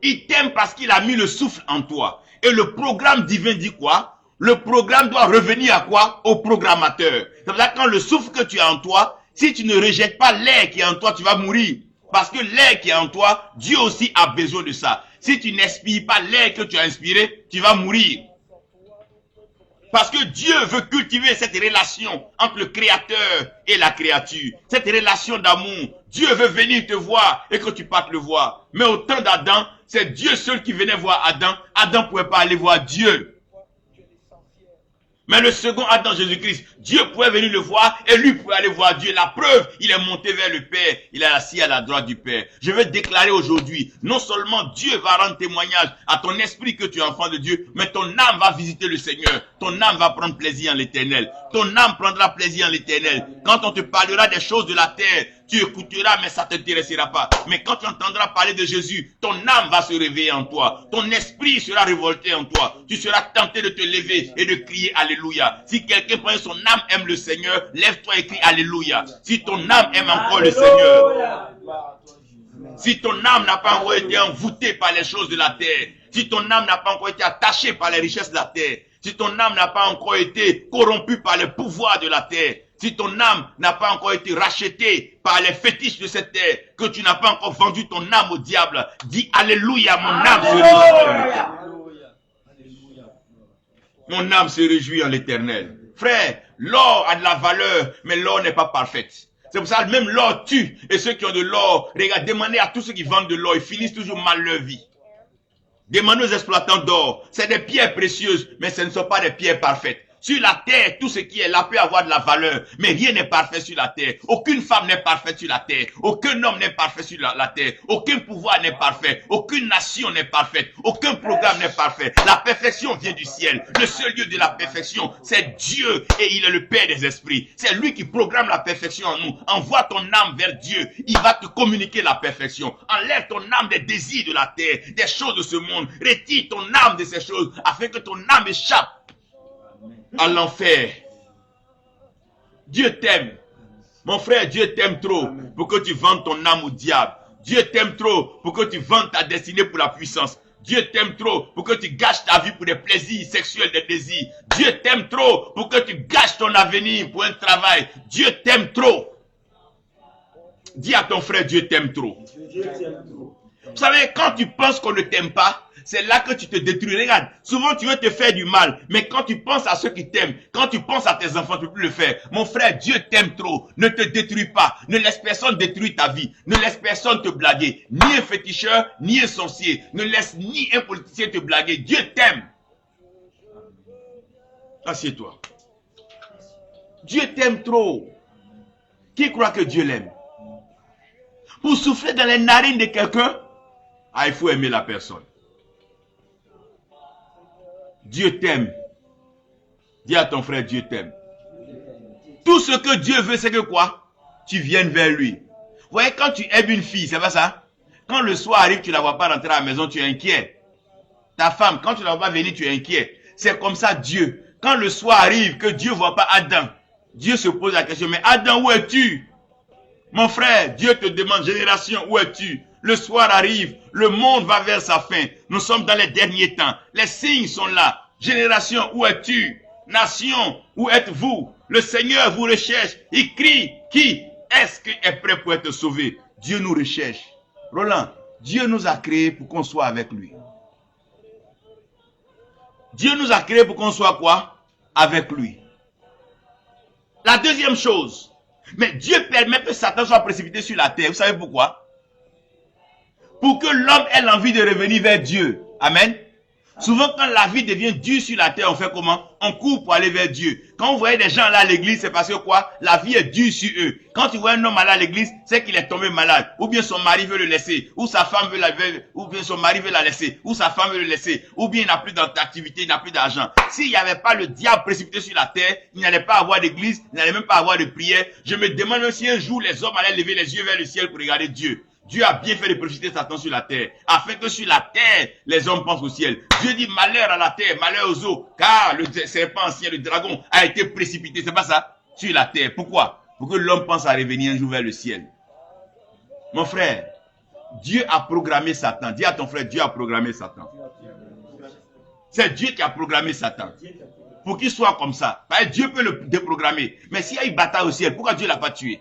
Il t'aime parce qu'il a mis le souffle en toi. Et le programme divin dit quoi? Le programme doit revenir à quoi? Au programmateur. C'est pour ça que quand le souffle que tu as en toi, si tu ne rejettes pas l'air qui est en toi, tu vas mourir. Parce que l'air qui est en toi, Dieu aussi a besoin de ça. Si tu n'inspires pas l'air que tu as inspiré, tu vas mourir. Parce que Dieu veut cultiver cette relation entre le Créateur et la créature. Cette relation d'amour. Dieu veut venir te voir et que tu partes le voir. Mais au temps d'Adam, c'est Dieu seul qui venait voir Adam. Adam ne pouvait pas aller voir Dieu. Mais le second Adam, Jésus-Christ, Dieu pouvait venir le voir et lui pouvait aller voir Dieu. La preuve, il est monté vers le Père. Il est assis à la droite du Père. Je veux déclarer aujourd'hui, non seulement Dieu va rendre témoignage à ton esprit que tu es enfant de Dieu, mais ton âme va visiter le Seigneur. Ton âme va prendre plaisir en l'Éternel. Ton âme prendra plaisir en l'Éternel. Quand on te parlera des choses de la terre, Tu écouteras, mais ça ne t'intéressera pas. Mais quand tu entendras parler de Jésus, ton âme va se réveiller en toi. Ton esprit sera révolté en toi. Tu seras tenté de te lever et de crier Alléluia. Si quelqu'un prend son âme aime le Seigneur, lève-toi et crie Alléluia. Si ton âme aime encore le Seigneur, si ton âme n'a pas encore été envoûtée par les choses de la terre, si ton âme n'a pas encore été attachée par les richesses de la terre, si ton âme n'a pas encore été corrompue par le pouvoir de la terre, si ton âme n'a pas encore été rachetée par les fétiches de cette terre, que tu n'as pas encore vendu ton âme au diable, dis Alléluia, mon âme se réjouit. Mon âme se réjouit en l'Éternel. Frère, l'or a de la valeur, mais l'or n'est pas parfaite. C'est pour ça que même l'or tue. Et ceux qui ont de l'or, regarde, demandez à tous ceux qui vendent de l'or, ils finissent toujours mal leur vie. Demandez aux exploitants d'or. C'est des pierres précieuses, mais ce ne sont pas des pierres parfaites. Sur la terre, tout ce qui est là peut avoir de la valeur, mais rien n'est parfait sur la terre. Aucune femme n'est parfaite sur la terre. Aucun homme n'est parfait sur la terre. Aucun pouvoir n'est parfait. Aucune nation n'est parfaite. Aucun programme n'est parfait. La perfection vient du ciel. Le seul lieu de la perfection, c'est Dieu et il est le Père des esprits. C'est lui qui programme la perfection en nous. Envoie ton âme vers Dieu. Il va te communiquer la perfection. Enlève ton âme des désirs de la terre, des choses de ce monde. Retire ton âme de ces choses afin que ton âme échappe à l'enfer. Dieu t'aime. Mon frère, Dieu t'aime trop pour que tu vendes ton âme au diable. Dieu t'aime trop pour que tu vendes ta destinée pour la puissance. Dieu t'aime trop pour que tu gâches ta vie pour des plaisirs sexuels, des désirs. Dieu t'aime trop pour que tu gâches ton avenir pour un travail. Dieu t'aime trop. Dis à ton frère, Dieu t'aime trop. Vous savez, quand tu penses qu'on ne t'aime pas, c'est là que tu te détruis. Regarde, souvent tu veux te faire du mal, mais quand tu penses à ceux qui t'aiment, quand tu penses à tes enfants, tu ne peux plus le faire. Mon frère, Dieu t'aime trop. Ne te détruis pas. Ne laisse personne détruire ta vie. Ne laisse personne te blaguer. Ni un féticheur, ni un sorcier. Ne laisse ni un politicien te blaguer. Dieu t'aime. Assieds-toi. Dieu t'aime trop. Qui croit que Dieu l'aime? Pour souffler dans les narines de quelqu'un, il faut aimer la personne. Dieu t'aime. Dis à ton frère, Dieu t'aime. Tout ce que Dieu veut, c'est que quoi? Tu viennes vers lui. Vous voyez, quand tu aimes une fille, c'est pas ça? Quand le soir arrive, tu ne la vois pas rentrer à la maison, tu es inquiet. Ta femme, quand tu ne la vois pas venir, tu es inquiet. C'est comme ça Dieu. Quand le soir arrive, que Dieu ne voit pas Adam, Dieu se pose la question, mais Adam, où es-tu? Mon frère, Dieu te demande, génération, où es-tu? Le soir arrive, le monde va vers sa fin. Nous sommes dans les derniers temps. Les signes sont là. Génération, où es-tu? Nation, où êtes-vous? Le Seigneur vous recherche. Il crie, qui est-ce qui est prêt pour être sauvé? Dieu nous recherche. Roland, Dieu nous a créés pour qu'on soit avec lui. Dieu nous a créés pour qu'on soit quoi? Avec lui. La deuxième chose, mais Dieu permet que Satan soit précipité sur la terre. Vous savez pourquoi? Pour que l'homme ait l'envie de revenir vers Dieu. Amen. Souvent, quand la vie devient dure sur la terre, on fait comment? On court pour aller vers Dieu. Quand vous voyez des gens là à l'église, c'est parce que quoi? La vie est dure sur eux. Quand tu vois un homme aller à l'église, c'est qu'il est tombé malade. Ou bien son mari veut le laisser. Ou sa femme veut ou bien son mari veut la laisser. Ou sa femme veut le laisser. Ou bien il n'a plus d'activité, il n'a plus d'argent. S'il n'y avait pas le diable précipité sur la terre, il n'allait pas avoir d'église, il n'allait même pas avoir de prière. Je me demande même si un jour les hommes allaient lever les yeux vers le ciel pour regarder Dieu. Dieu a bien fait de précipiter Satan sur la terre, afin que sur la terre, les hommes pensent au ciel. Dieu dit malheur à la terre, malheur aux eaux, car le serpent ancien, le dragon, a été précipité, c'est pas ça, sur la terre. Pourquoi? Pour que l'homme pense à revenir un jour vers le ciel. Mon frère, Dieu a programmé Satan. Dis à ton frère, Dieu a programmé Satan. C'est Dieu qui a programmé Satan. Pour qu'il soit comme ça. Dieu peut le déprogrammer. Mais s'il y a une bataille au ciel, pourquoi Dieu ne l'a pas tué?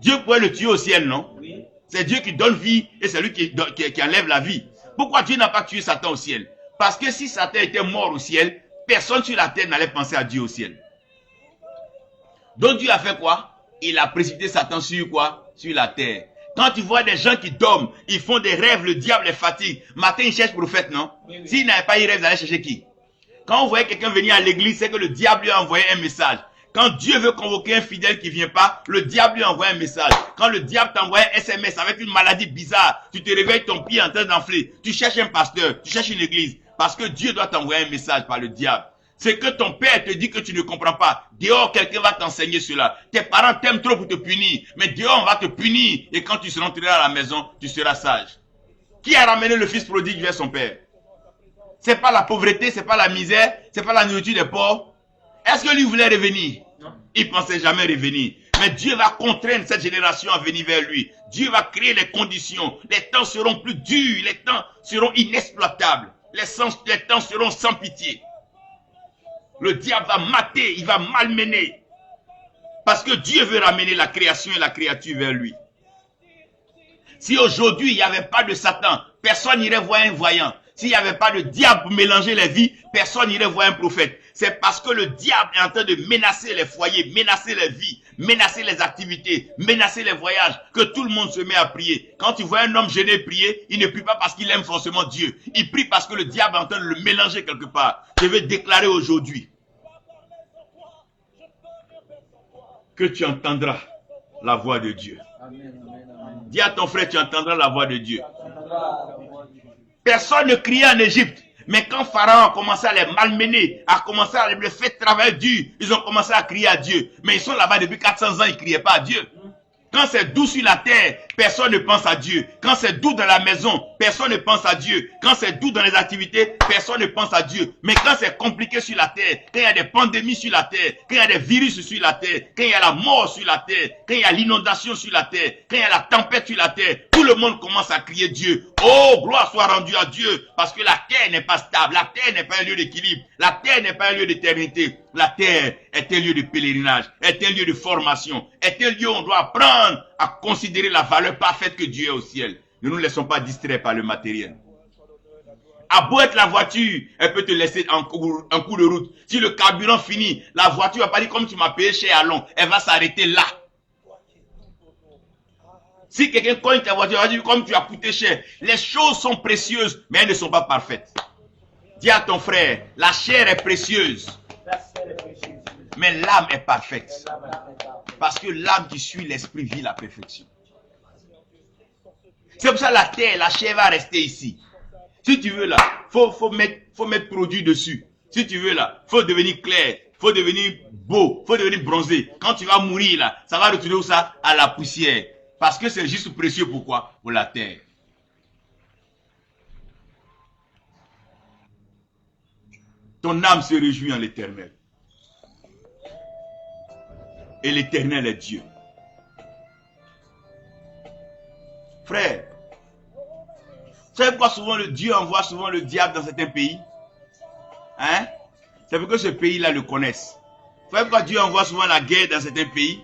Dieu pourrait le tuer au ciel, non? C'est Dieu qui donne vie et c'est lui qui enlève la vie. Pourquoi Dieu n'a pas tué Satan au ciel? Parce que si Satan était mort au ciel, personne sur la terre n'allait penser à Dieu au ciel. Donc Dieu a fait quoi? Il a précipité Satan sur quoi? Sur la terre. Quand tu vois des gens qui dorment, ils font des rêves, le diable les fatigue. Matin, ils cherchent prophète, non? S'ils n'avaient pas eu rêve, ils allaient chercher qui? Quand vous voyez quelqu'un venir à l'église, c'est que le diable lui a envoyé un message. Quand Dieu veut convoquer un fidèle qui ne vient pas, le diable lui envoie un message. Quand le diable t'envoie un SMS avec une maladie bizarre, tu te réveilles, ton pied est en train d'enfler. Tu cherches un pasteur, tu cherches une église. Parce que Dieu doit t'envoyer un message par le diable. Ce que ton père te dit que tu ne comprends pas. Dehors, quelqu'un va t'enseigner cela. Tes parents t'aiment trop pour te punir. Mais dehors, on va te punir. Et quand tu seras rentré à la maison, tu seras sage. Qui a ramené le fils prodigue vers son père? C'est pas la pauvreté, c'est pas la misère, c'est pas la nourriture des pauvres. Est-ce que lui voulait revenir? Non. Il pensait jamais revenir. Mais Dieu va contraindre cette génération à venir vers lui. Dieu va créer les conditions. Les temps seront plus durs, les temps seront inexploitables. Les temps seront sans pitié. Le diable va mater, il va malmener. Parce que Dieu veut ramener la création et la créature vers lui. Si aujourd'hui il n'y avait pas de Satan, personne n'irait voir un voyant. S'il n'y avait pas de diable pour mélanger les vies, personne n'irait voir un prophète. C'est parce que le diable est en train de menacer les foyers, menacer les vies, menacer les activités, menacer les voyages, que tout le monde se met à prier. Quand tu vois un homme gêné prier, il ne prie pas parce qu'il aime forcément Dieu. Il prie parce que le diable est en train de le mélanger quelque part. Je vais déclarer aujourd'hui que tu entendras la voix de Dieu. Dis à ton frère, tu entendras la voix de Dieu. Personne ne criait en Égypte. Mais quand Pharaon a commencé à les malmener, a commencé à les faire travailler dur, ils ont commencé à crier à Dieu. Mais ils sont là-bas depuis 400 ans, ils ne criaient pas à Dieu. Quand c'est doux sur la terre, personne ne pense à Dieu. Quand c'est doux dans la maison, personne ne pense à Dieu. Quand c'est doux dans les activités, personne ne pense à Dieu. Mais quand c'est compliqué sur la terre, quand il y a des pandémies sur la terre, quand il y a des virus sur la terre, quand il y a la mort sur la terre, quand il y a l'inondation sur la terre, quand il y a la tempête sur la terre, tout le monde commence à crier Dieu. Oh, gloire soit rendue à Dieu, parce que la terre n'est pas stable, la terre n'est pas un lieu d'équilibre, la terre n'est pas un lieu d'éternité. La terre est un lieu de pèlerinage, est un lieu de formation, est un lieu où on doit apprendre à considérer la valeur parfaite que Dieu est au ciel. Ne nous laissons pas distraire par le matériel. À beau être la voiture, elle peut te laisser un coup de route. Si le carburant finit, la voiture va pas dire comme tu m'as payé cher à long, elle va s'arrêter là. Si quelqu'un cogne ta voiture, elle va dire comme tu as coûté cher. Les choses sont précieuses, mais elles ne sont pas parfaites. Dis à ton frère, la chair est précieuse, mais l'âme est parfaite. Parce que l'âme qui suit l'esprit vit la perfection. C'est pour ça que la terre, la chair va rester ici. Si tu veux là, faut mettre produit dessus. Si tu veux là, faut devenir clair, faut devenir beau, faut devenir bronzé. Quand tu vas mourir là, ça va retourner où ça? À la poussière. Parce que c'est juste précieux. Pourquoi? Pour la terre. Ton âme se réjouit en l'Éternel. Et l'Éternel est Dieu. Frère, vous savez pourquoi souvent Dieu envoie souvent le diable dans certains pays? Hein? C'est pour que ce pays-là le connaisse. Vous savez pourquoi Dieu envoie souvent la guerre dans certains pays?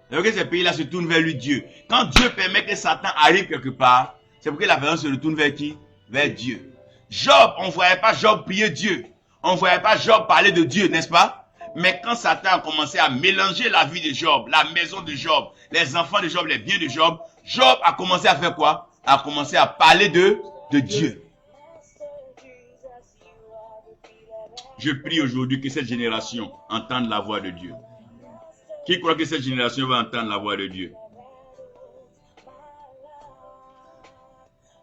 C'est pour que ces pays-là se tournent vers lui, Dieu. Quand Dieu permet que Satan arrive quelque part, c'est pour que la personne se retourne vers qui? Vers Dieu. Job, on ne voyait pas Job prier Dieu. On ne voyait pas Job parler de Dieu, n'est-ce pas? Mais quand Satan a commencé à mélanger la vie de Job, la maison de Job, les enfants de Job, les biens de Job, Job a commencé à faire quoi? A commencé à parler de Dieu. Je prie aujourd'hui que cette génération entende la voix de Dieu. Qui croit que cette génération va entendre la voix de Dieu?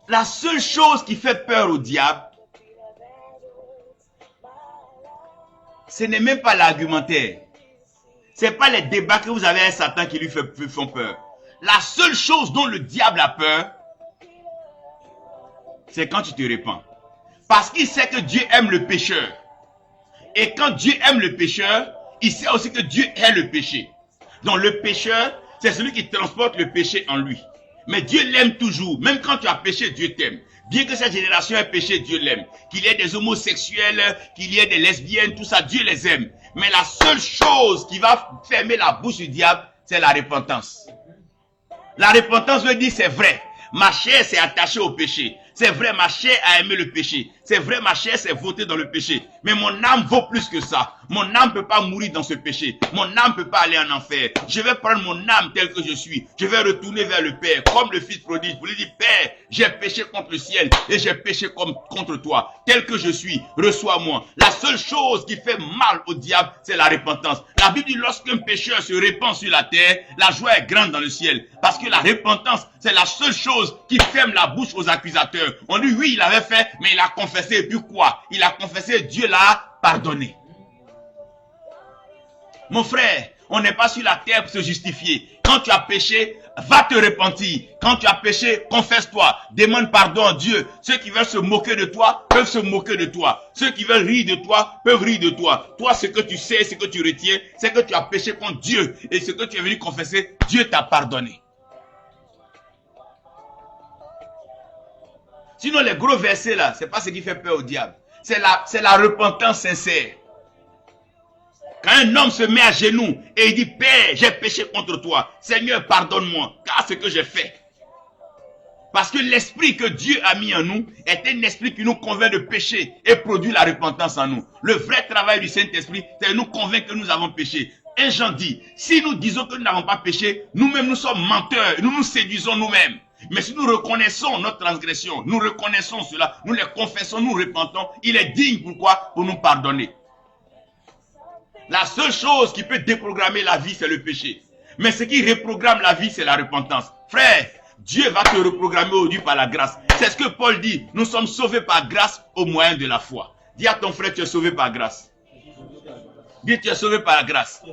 La seule chose qui fait peur au diable, ce n'est même pas l'argumentaire. Ce n'est pas les débats que vous avez avec Satan qui lui font peur. La seule chose dont le diable a peur, c'est quand tu te répands. Parce qu'il sait que Dieu aime le pécheur. Et quand Dieu aime le pécheur, il sait aussi que Dieu est le péché. Donc le pécheur, c'est celui qui transporte le péché en lui. Mais Dieu l'aime toujours. Même quand tu as péché, Dieu t'aime. Bien que cette génération ait péché, Dieu l'aime. Qu'il y ait des homosexuels, qu'il y ait des lesbiennes, tout ça, Dieu les aime. Mais la seule chose qui va fermer la bouche du diable, c'est la repentance. La repentance veut dire c'est vrai. Ma chair s'est attachée au péché. C'est vrai, ma chair a aimé le péché. C'est vrai, ma chair s'est votée dans le péché. Mais mon âme vaut plus que ça. Mon âme ne peut pas mourir dans ce péché. Mon âme ne peut pas aller en enfer. Je vais prendre mon âme telle que je suis. Je vais retourner vers le Père, comme le Fils prodigue. Pour lui dire, Père, j'ai péché contre le ciel et j'ai péché contre toi. Tel que je suis, reçois-moi. La seule chose qui fait mal au diable, c'est la repentance. La Bible dit, lorsqu'un pécheur se répand sur la terre, la joie est grande dans le ciel. Parce que la repentance, c'est la seule chose qui ferme la bouche aux accusateurs. On dit, oui, il avait fait, mais il a confessé. Et puis quoi? Il a confessé, Dieu l'a pardonné. Mon frère, on n'est pas sur la terre pour se justifier. Quand tu as péché, va te repentir. Quand tu as péché, confesse-toi. Demande pardon à Dieu. Ceux qui veulent se moquer de toi peuvent se moquer de toi. Ceux qui veulent rire de toi peuvent rire de toi. Toi, ce que tu sais, ce que tu retiens, c'est que tu as péché contre Dieu. Et ce que tu es venu confesser, Dieu t'a pardonné. Sinon, les gros versets là, c'est pas ce qui fait peur au diable. C'est la repentance sincère. Quand un homme se met à genoux et il dit, Père, j'ai péché contre toi. Seigneur, pardonne-moi, car ce que j'ai fait. Parce que l'esprit que Dieu a mis en nous est un esprit qui nous convainc de péché et produit la repentance en nous. Le vrai travail du Saint-Esprit, c'est de nous convaincre que nous avons péché. 1 Jean dit, si nous disons que nous n'avons pas péché, nous-mêmes nous sommes menteurs, nous nous séduisons nous-mêmes. Mais si nous reconnaissons notre transgression, nous reconnaissons cela, nous les confessons, nous repentons, il est digne pourquoi? Pour nous pardonner. La seule chose qui peut déprogrammer la vie, c'est le péché. Mais ce qui reprogramme la vie, c'est la repentance. Frère, Dieu va te reprogrammer aujourd'hui par la grâce. C'est ce que Paul dit. Nous sommes sauvés par grâce au moyen de la foi. Dis à ton frère, tu es sauvé par grâce. Dis, tu es sauvé par la grâce.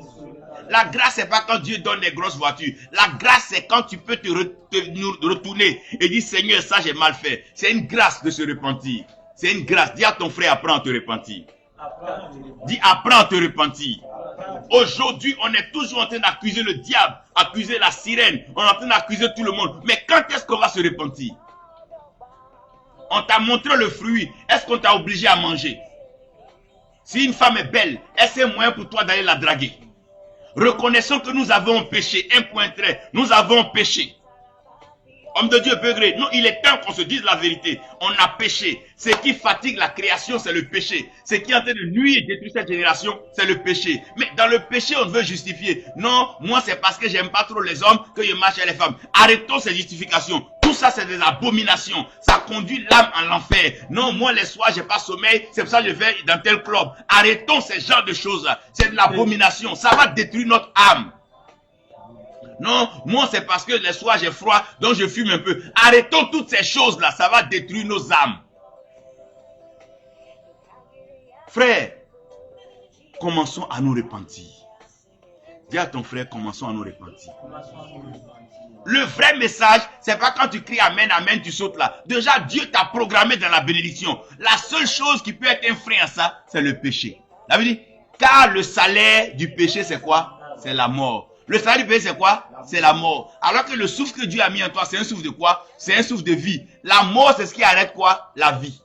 La grâce, c'est pas quand Dieu donne des grosses voitures. La grâce, c'est quand tu peux te retourner et dire, Seigneur, ça j'ai mal fait. C'est une grâce de se repentir. C'est une grâce. Dis à ton frère, apprends à te repentir. Dis, apprends à te repentir. Aujourd'hui, on est toujours en train d'accuser le diable, accuser la sirène, on est en train d'accuser tout le monde. Mais quand est-ce qu'on va se repentir? On t'a montré le fruit, est-ce qu'on t'a obligé à manger? Si une femme est belle, est-ce un moyen pour toi d'aller la draguer? Reconnaissons que nous avons péché, un point trait, nous avons péché. Homme de Dieu, Peugré, non, il est temps qu'on se dise la vérité. On a péché. Ce qui fatigue la création, c'est le péché. Ce qui est en train de nuire et détruire cette génération, c'est le péché. Mais dans le péché, on veut justifier. Non, moi, c'est parce que j'aime pas trop les hommes que je marche à les femmes. Arrêtons ces justifications. Tout ça, c'est des abominations. Ça conduit l'âme en l'enfer. Non, moi, les soirs, j'ai pas sommeil. C'est pour ça que je vais dans tel club. Arrêtons ces genres de choses-là. C'est de l'abomination. Ça va détruire notre âme. Non, moi c'est parce que les soirs j'ai froid, donc je fume un peu. Arrêtons toutes ces choses-là, ça va détruire nos âmes. Frère, commençons à nous repentir. Dis à ton frère, commençons à nous repentir. Le vrai message, c'est pas quand tu cries Amen, Amen, tu sautes là. Déjà, Dieu t'a programmé dans la bénédiction. La seule chose qui peut être un frein à ça, c'est le péché. Ça veut dire, car le salaire du péché, c'est quoi? C'est la mort. Le salaire du péché, c'est quoi? C'est la mort. Alors que le souffle que Dieu a mis en toi, c'est un souffle de quoi? C'est un souffle de vie. La mort, c'est ce qui arrête quoi? La vie.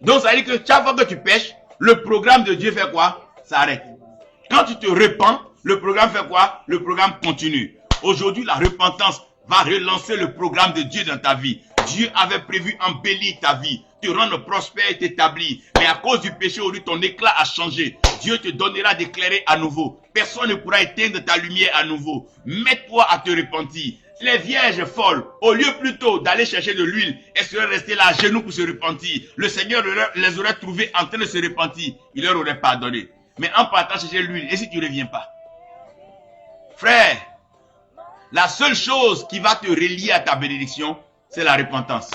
Donc, ça veut dire que chaque fois que tu pêches, le programme de Dieu fait quoi? Ça arrête. Quand tu te repens, le programme fait quoi? Le programme continue. Aujourd'hui, la repentance va relancer le programme de Dieu dans ta vie. Dieu avait prévu embellir ta vie, te rendre prospère et t'établir. Mais à cause du péché, aujourd'hui, ton éclat a changé. Dieu te donnera d'éclairer à nouveau. Personne ne pourra éteindre ta lumière à nouveau. Mets-toi à te repentir. Les vierges folles, au lieu plutôt d'aller chercher de l'huile, elles seraient restées là à genoux pour se repentir. Le Seigneur les aurait trouvées en train de se repentir. Il leur aurait pardonné. Mais en partant chercher l'huile, et si tu ne reviens pas? Frère, la seule chose qui va te relier à ta bénédiction, c'est la repentance.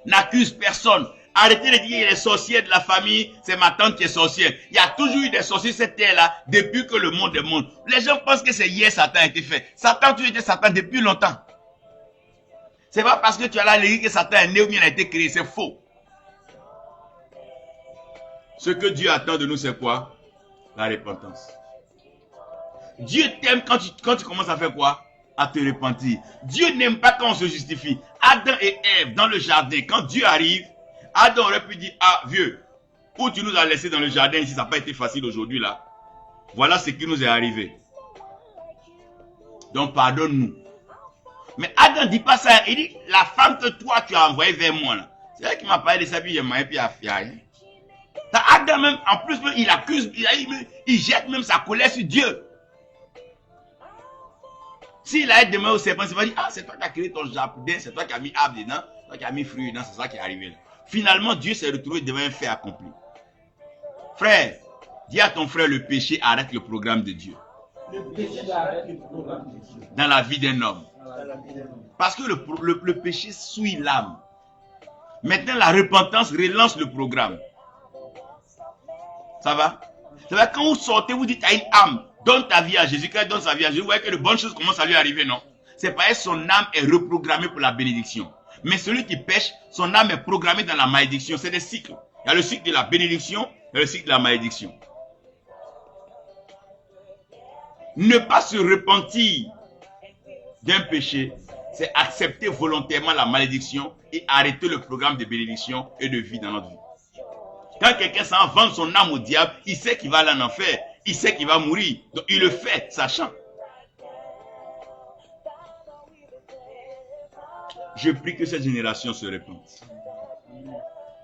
N'accuse personne. Arrêtez de dire les sorcières de la famille, c'est ma tante qui est sorcière. Il y a toujours eu des sorciers sur cette terre-là depuis que le monde est monde. Les gens pensent que c'est hier Satan a été fait. Satan a toujours été Satan depuis longtemps. C'est pas parce que tu as la l'église que Satan est né ou bien il a été créé, c'est faux. Ce que Dieu attend de nous, c'est quoi? La repentance. Dieu t'aime quand tu commences à faire quoi? À te repentir. Dieu n'aime pas quand on se justifie. Adam et Ève dans le jardin, quand Dieu arrive, Adam aurait pu dire, ah vieux, où tu nous as laissé dans le jardin ici, ça n'a pas été facile aujourd'hui là. Voilà ce qui nous est arrivé. Donc pardonne-nous. Mais Adam ne dit pas ça, il dit, la femme que toi tu as envoyée vers moi là, c'est elle qui m'a parlé de ça, puis j'ai mangé, puis il a fait. Adam même, en plus, il accuse, il jette même sa colère sur Dieu. S'il a été demain au serpent, il va dire, ah c'est toi qui as créé ton jardin, c'est toi qui as mis arbre dedans, c'est toi qui as mis fruit dedans, c'est ça qui est arrivé là. Finalement, Dieu s'est retrouvé devant un fait accompli. Frère, dis à ton frère, le péché arrête le programme de Dieu. Le péché arrête le programme de Dieu. Dans la vie d'un homme. Parce que le péché souille l'âme. Maintenant, la repentance relance le programme. Ça va? C'est vrai, quand vous sortez, vous dites à une âme, donne ta vie à Jésus, quand elle donne sa vie à Jésus, vous voyez que de bonnes choses commencent à lui arriver, non? C'est parce que son âme est reprogrammée pour la bénédiction. Mais celui qui pêche, son âme est programmée dans la malédiction. C'est des cycles. Il y a le cycle de la bénédiction et le cycle de la malédiction. Ne pas se repentir d'un péché, c'est accepter volontairement la malédiction et arrêter le programme de bénédiction et de vie dans notre vie. Quand quelqu'un s'en vend son âme au diable, il sait qu'il va aller en enfer, il sait qu'il va mourir, donc il le fait sachant. Je prie que cette génération se répande.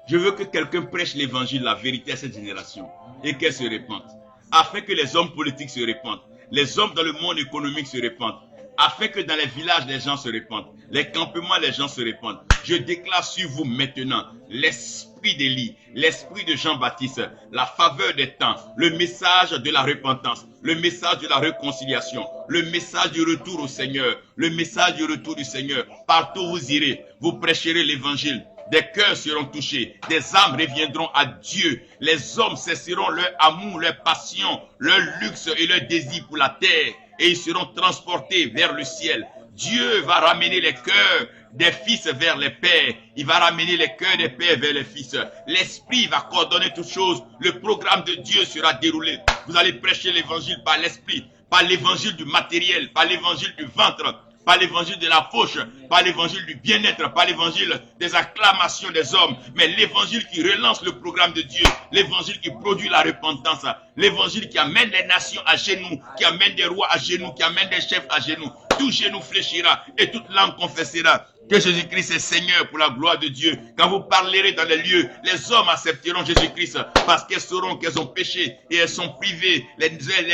Je veux que quelqu'un prêche l'évangile, la vérité à cette génération et qu'elle se répande, afin que les hommes politiques se répandent, les hommes dans le monde économique se répandent, afin que dans les villages les gens se répandent, les campements les gens se répandent. Je déclare sur vous maintenant l'esprit d'Élie, l'esprit de Jean-Baptiste, la faveur des temps, le message de la repentance, le message de la réconciliation, le message du retour au Seigneur, le message du retour du Seigneur. Partout où vous irez, vous prêcherez l'évangile. Des cœurs seront touchés, des âmes reviendront à Dieu. Les hommes cesseront leur amour, leur passion, leur luxe et leur désir pour la terre. Et ils seront transportés vers le ciel. Dieu va ramener les cœurs des fils vers les pères. Il va ramener les cœurs des pères vers les fils. L'esprit va coordonner toutes choses. Le programme de Dieu sera déroulé. Vous allez prêcher l'évangile par l'esprit, pas l'évangile du matériel, pas l'évangile du ventre, pas l'évangile de la fauche, pas l'évangile du bien-être, pas l'évangile des acclamations des hommes, mais l'évangile qui relance le programme de Dieu, l'évangile qui produit la repentance, l'évangile qui amène les nations à genoux, qui amène des rois à genoux, qui amène des chefs à genoux. Tout genou fléchira et toute langue confessera que Jésus-Christ est Seigneur pour la gloire de Dieu. Quand vous parlerez dans les lieux, les hommes accepteront Jésus-Christ parce qu'elles sauront qu'elles ont péché et elles sont privées.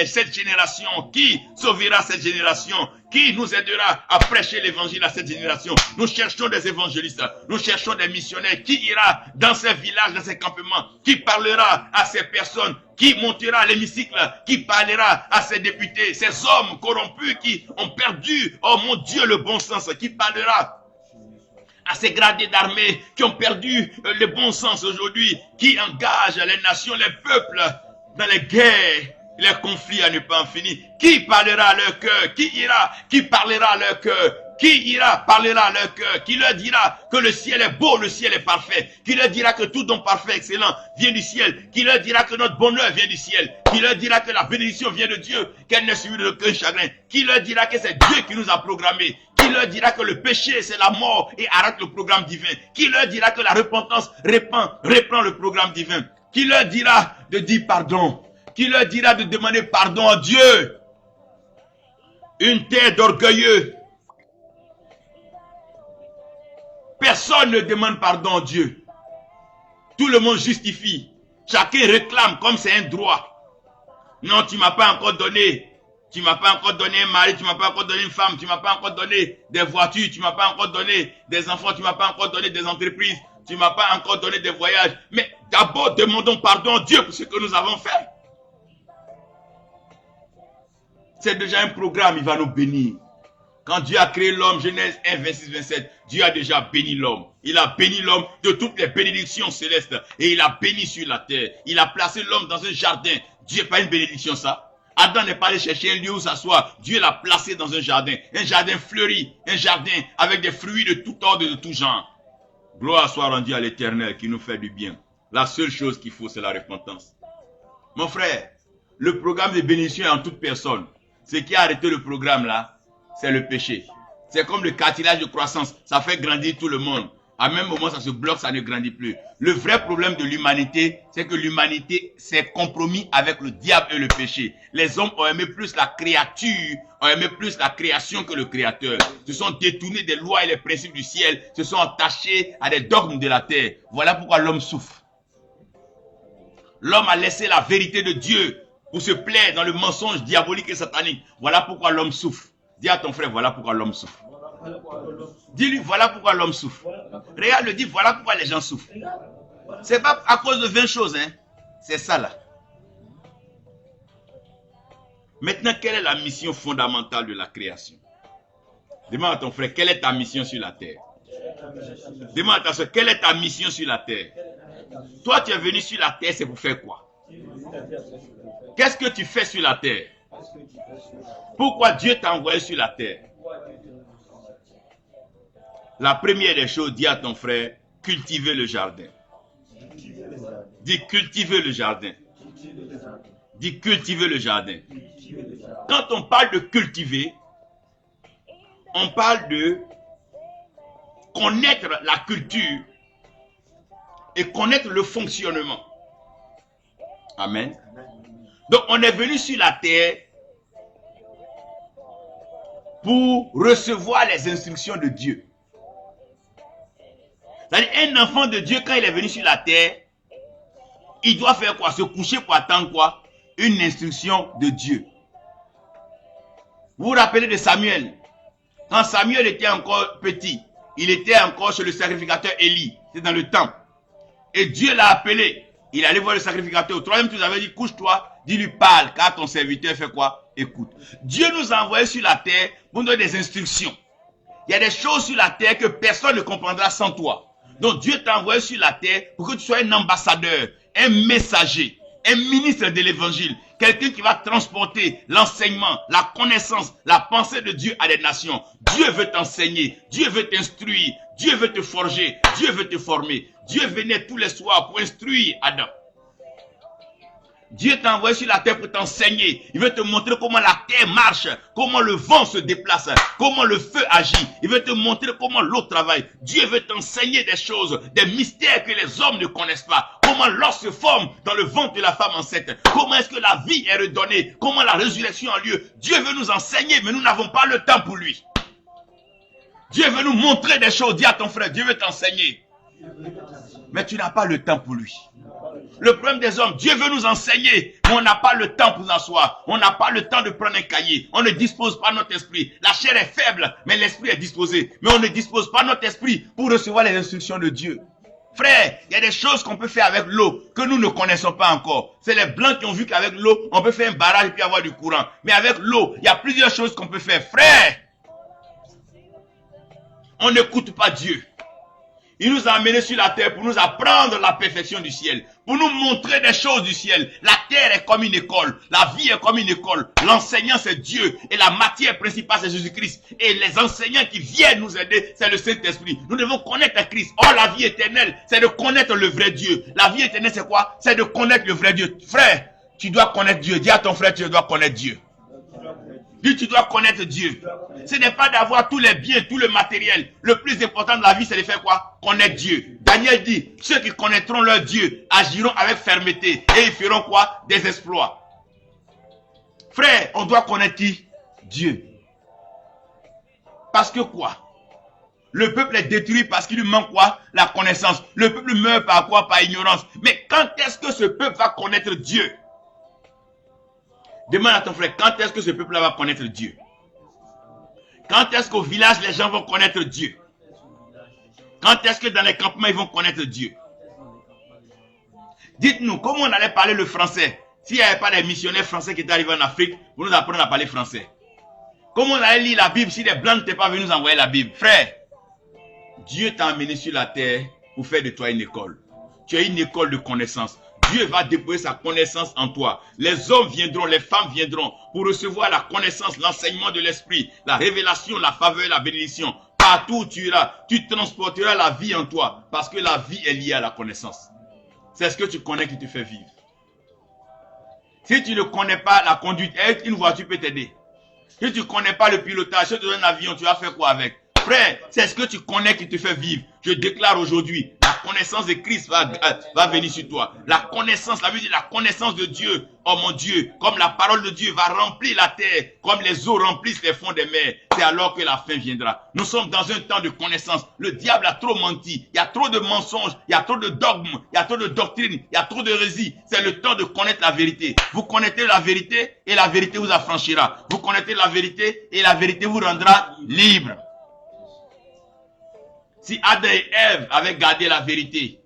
Cette génération, qui sauvera cette génération? Qui nous aidera à prêcher l'évangile à cette génération? Nous cherchons des évangélistes, nous cherchons des missionnaires. Qui ira dans ces villages, dans ces campements? Qui parlera à ces personnes? Qui montera à l'hémicycle? Qui parlera à ces députés, ces hommes corrompus qui ont perdu, oh mon Dieu, le bon sens? Qui parlera à ces gradés d'armée qui ont perdu le bon sens aujourd'hui? Qui engagent les nations, les peuples dans les guerres, les conflits à ne pas en finir? Qui parlera à leur cœur? Qui ira? Qui parlera à leur cœur? Qui ira, parlera à leur cœur? Qui leur dira que le ciel est beau, le ciel est parfait? Qui leur dira que tout don parfait, excellent, vient du ciel? Qui leur dira que notre bonheur vient du ciel? Qui leur dira que la bénédiction vient de Dieu, qu'elle n'est suivie d'aucun chagrin? Qui leur dira que c'est Dieu qui nous a programmés? Qui leur dira que le péché c'est la mort et arrête le programme divin? Qui leur dira que la repentance reprend le programme divin? Qui leur dira de dire pardon? Qui leur dira de demander pardon à Dieu? Une terre d'orgueilleux. Personne ne demande pardon à Dieu. Tout le monde justifie. Chacun réclame comme c'est un droit. Non, tu ne m'as pas encore donné. Tu ne m'as pas encore donné un mari, tu ne m'as pas encore donné une femme, tu ne m'as pas encore donné des voitures, tu ne m'as pas encore donné des enfants, tu ne m'as pas encore donné des entreprises, tu ne m'as pas encore donné des voyages. Mais d'abord, demandons pardon à Dieu pour ce que nous avons fait. C'est déjà un programme, il va nous bénir. Quand Dieu a créé l'homme, Genèse 1, 26, 27, Dieu a déjà béni l'homme. Il a béni l'homme de toutes les bénédictions célestes et il a béni sur la terre. Il a placé l'homme dans un jardin. Dieu n'est pas une bénédiction ça. Adam n'est pas allé chercher un lieu où s'asseoir. Dieu l'a placé dans un jardin fleuri, un jardin avec des fruits de tout ordre et de tout genre. Gloire soit rendue à l'Éternel qui nous fait du bien. La seule chose qu'il faut, c'est la repentance. Mon frère, le programme de bénédiction est en toute personne. Ce qui a arrêté le programme là, c'est le péché. C'est comme le cartilage de croissance. Ça fait grandir tout le monde. À un même moment, ça se bloque, ça ne grandit plus. Le vrai problème de l'humanité, c'est que l'humanité s'est compromis avec le diable et le péché. Les hommes ont aimé plus la créature, ont aimé plus la création que le créateur. Se sont détournés des lois et les principes du ciel, se sont attachés à des dogmes de la terre. Voilà pourquoi l'homme souffre. L'homme a laissé la vérité de Dieu pour se plaire dans le mensonge diabolique et satanique. Voilà pourquoi l'homme souffre. Dis à ton frère, voilà pourquoi l'homme souffre. Dis-lui, voilà pourquoi l'homme souffre. Regarde, le dit, voilà pourquoi les gens souffrent. C'est pas à cause de 20 choses, hein. C'est ça là. Maintenant, quelle est la mission fondamentale de la création? Demande à ton frère, quelle est ta mission sur la terre? Demande à ta soeur, quelle est ta mission sur la terre? Toi, tu es venu sur la terre, c'est pour faire quoi? Qu'est-ce que tu fais sur la terre? Pourquoi Dieu t'a envoyé sur la terre? La première des choses, dis à ton frère, cultiver le jardin. Dis cultiver le jardin. Dis cultiver le jardin. Quand on parle de cultiver, on parle de connaître la culture et connaître le fonctionnement. Amen. Donc on est venu sur la terre pour recevoir les instructions de Dieu. C'est-à-dire, un enfant de Dieu, quand il est venu sur la terre, il doit faire quoi? Se coucher pour attendre quoi? Une instruction de Dieu. Vous vous rappelez de Samuel? Quand Samuel était encore petit, il était encore chez le sacrificateur Élie. C'est dans le temple. Et Dieu l'a appelé. Il allait voir le sacrificateur. Au troisième tour, il avait dit, couche-toi, dis-lui parle, car ton serviteur fait quoi? Écoute. Dieu nous a envoyés sur la terre pour nous donner des instructions. Il y a des choses sur la terre que personne ne comprendra sans toi. Donc Dieu t'a envoyé sur la terre pour que tu sois un ambassadeur, un messager, un ministre de l'évangile, quelqu'un qui va transporter l'enseignement, la connaissance, la pensée de Dieu à des nations. Dieu veut t'enseigner, Dieu veut t'instruire, Dieu veut te forger, Dieu veut te former. Dieu venait tous les soirs pour instruire Adam. Dieu t'a envoyé sur la terre pour t'enseigner. Il veut te montrer comment la terre marche, comment le vent se déplace, comment le feu agit. Il veut te montrer comment l'eau travaille. Dieu veut t'enseigner des choses, des mystères que les hommes ne connaissent pas. Comment l'os se forme dans le ventre de la femme enceinte. Comment est-ce que la vie est redonnée. Comment la résurrection a lieu. Dieu veut nous enseigner, mais nous n'avons pas le temps pour lui. Dieu veut nous montrer des choses. Dis à ton frère, Dieu veut t'enseigner. Mais tu n'as pas le temps pour lui. Le problème des hommes, Dieu veut nous enseigner, mais on n'a pas le temps pour nous asseoir. On n'a pas le temps de prendre un cahier. On ne dispose pas notre esprit. La chair est faible, mais l'esprit est disposé. Mais on ne dispose pas notre esprit pour recevoir les instructions de Dieu. Frère, il y a des choses qu'on peut faire avec l'eau que nous ne connaissons pas encore. C'est les blancs qui ont vu qu'avec l'eau, on peut faire un barrage et puis avoir du courant. Mais avec l'eau, il y a plusieurs choses qu'on peut faire. Frère, on n'écoute pas Dieu. Il nous a amenés sur la terre pour nous apprendre la perfection du ciel, pour nous montrer des choses du ciel. La terre est comme une école, la vie est comme une école. L'enseignant c'est Dieu et la matière principale c'est Jésus-Christ. Et les enseignants qui viennent nous aider, c'est le Saint-Esprit. Nous devons connaître Christ. Or la vie éternelle, c'est de connaître le vrai Dieu. La vie éternelle c'est quoi? C'est de connaître le vrai Dieu. Frère, tu dois connaître Dieu. Dis à ton frère, tu dois connaître Dieu. Dis, tu dois connaître Dieu. Ce n'est pas d'avoir tous les biens, tout le matériel. Le plus important de la vie, c'est de faire quoi? Connaître Dieu. Daniel dit, ceux qui connaîtront leur Dieu agiront avec fermeté et ils feront quoi? Des exploits. Frère, on doit connaître qui? Dieu. Parce que quoi? Le peuple est détruit parce qu'il lui manque quoi? La connaissance. Le peuple meurt par quoi? Par ignorance. Mais quand est-ce que ce peuple va connaître Dieu? Demande à ton frère, quand est-ce que ce peuple-là va connaître Dieu? Quand est-ce qu'au village, les gens vont connaître Dieu? Quand est-ce que dans les campements, ils vont connaître Dieu? Dites-nous, comment on allait parler le français s'il n'y avait pas des missionnaires français qui étaient arrivés en Afrique pour nous apprendre à parler français? Comment on allait lire la Bible si les Blancs n'étaient pas venus nous envoyer la Bible? Frère, Dieu t'a amené sur la terre pour faire de toi une école. Tu as une école de connaissance. Dieu va déposer sa connaissance en toi. Les hommes viendront, les femmes viendront pour recevoir la connaissance, l'enseignement de l'esprit, la révélation, la faveur, la bénédiction. Partout où tu iras, tu transporteras la vie en toi parce que la vie est liée à la connaissance. C'est ce que tu connais qui te fait vivre. Si tu ne connais pas la conduite, une voiture peut t'aider. Si tu ne connais pas le pilotage, si tu donnes un avion, tu vas faire quoi avec? Frère, c'est ce que tu connais qui te fait vivre. Je déclare aujourd'hui, la connaissance de Christ va venir sur toi. La connaissance, la Bible dit la connaissance de Dieu. Oh mon Dieu, comme la parole de Dieu va remplir la terre, comme les eaux remplissent les fonds des mers, c'est alors que la fin viendra. Nous sommes dans un temps de connaissance. Le diable a trop menti. Il y a trop de mensonges, il y a trop de dogmes, il y a trop de doctrines, il y a trop de hérésie. C'est le temps de connaître la vérité. Vous connaissez la vérité et la vérité vous affranchira. Vous connaissez la vérité et la vérité vous rendra libre. Si Adam et Ève avaient gardé la vérité,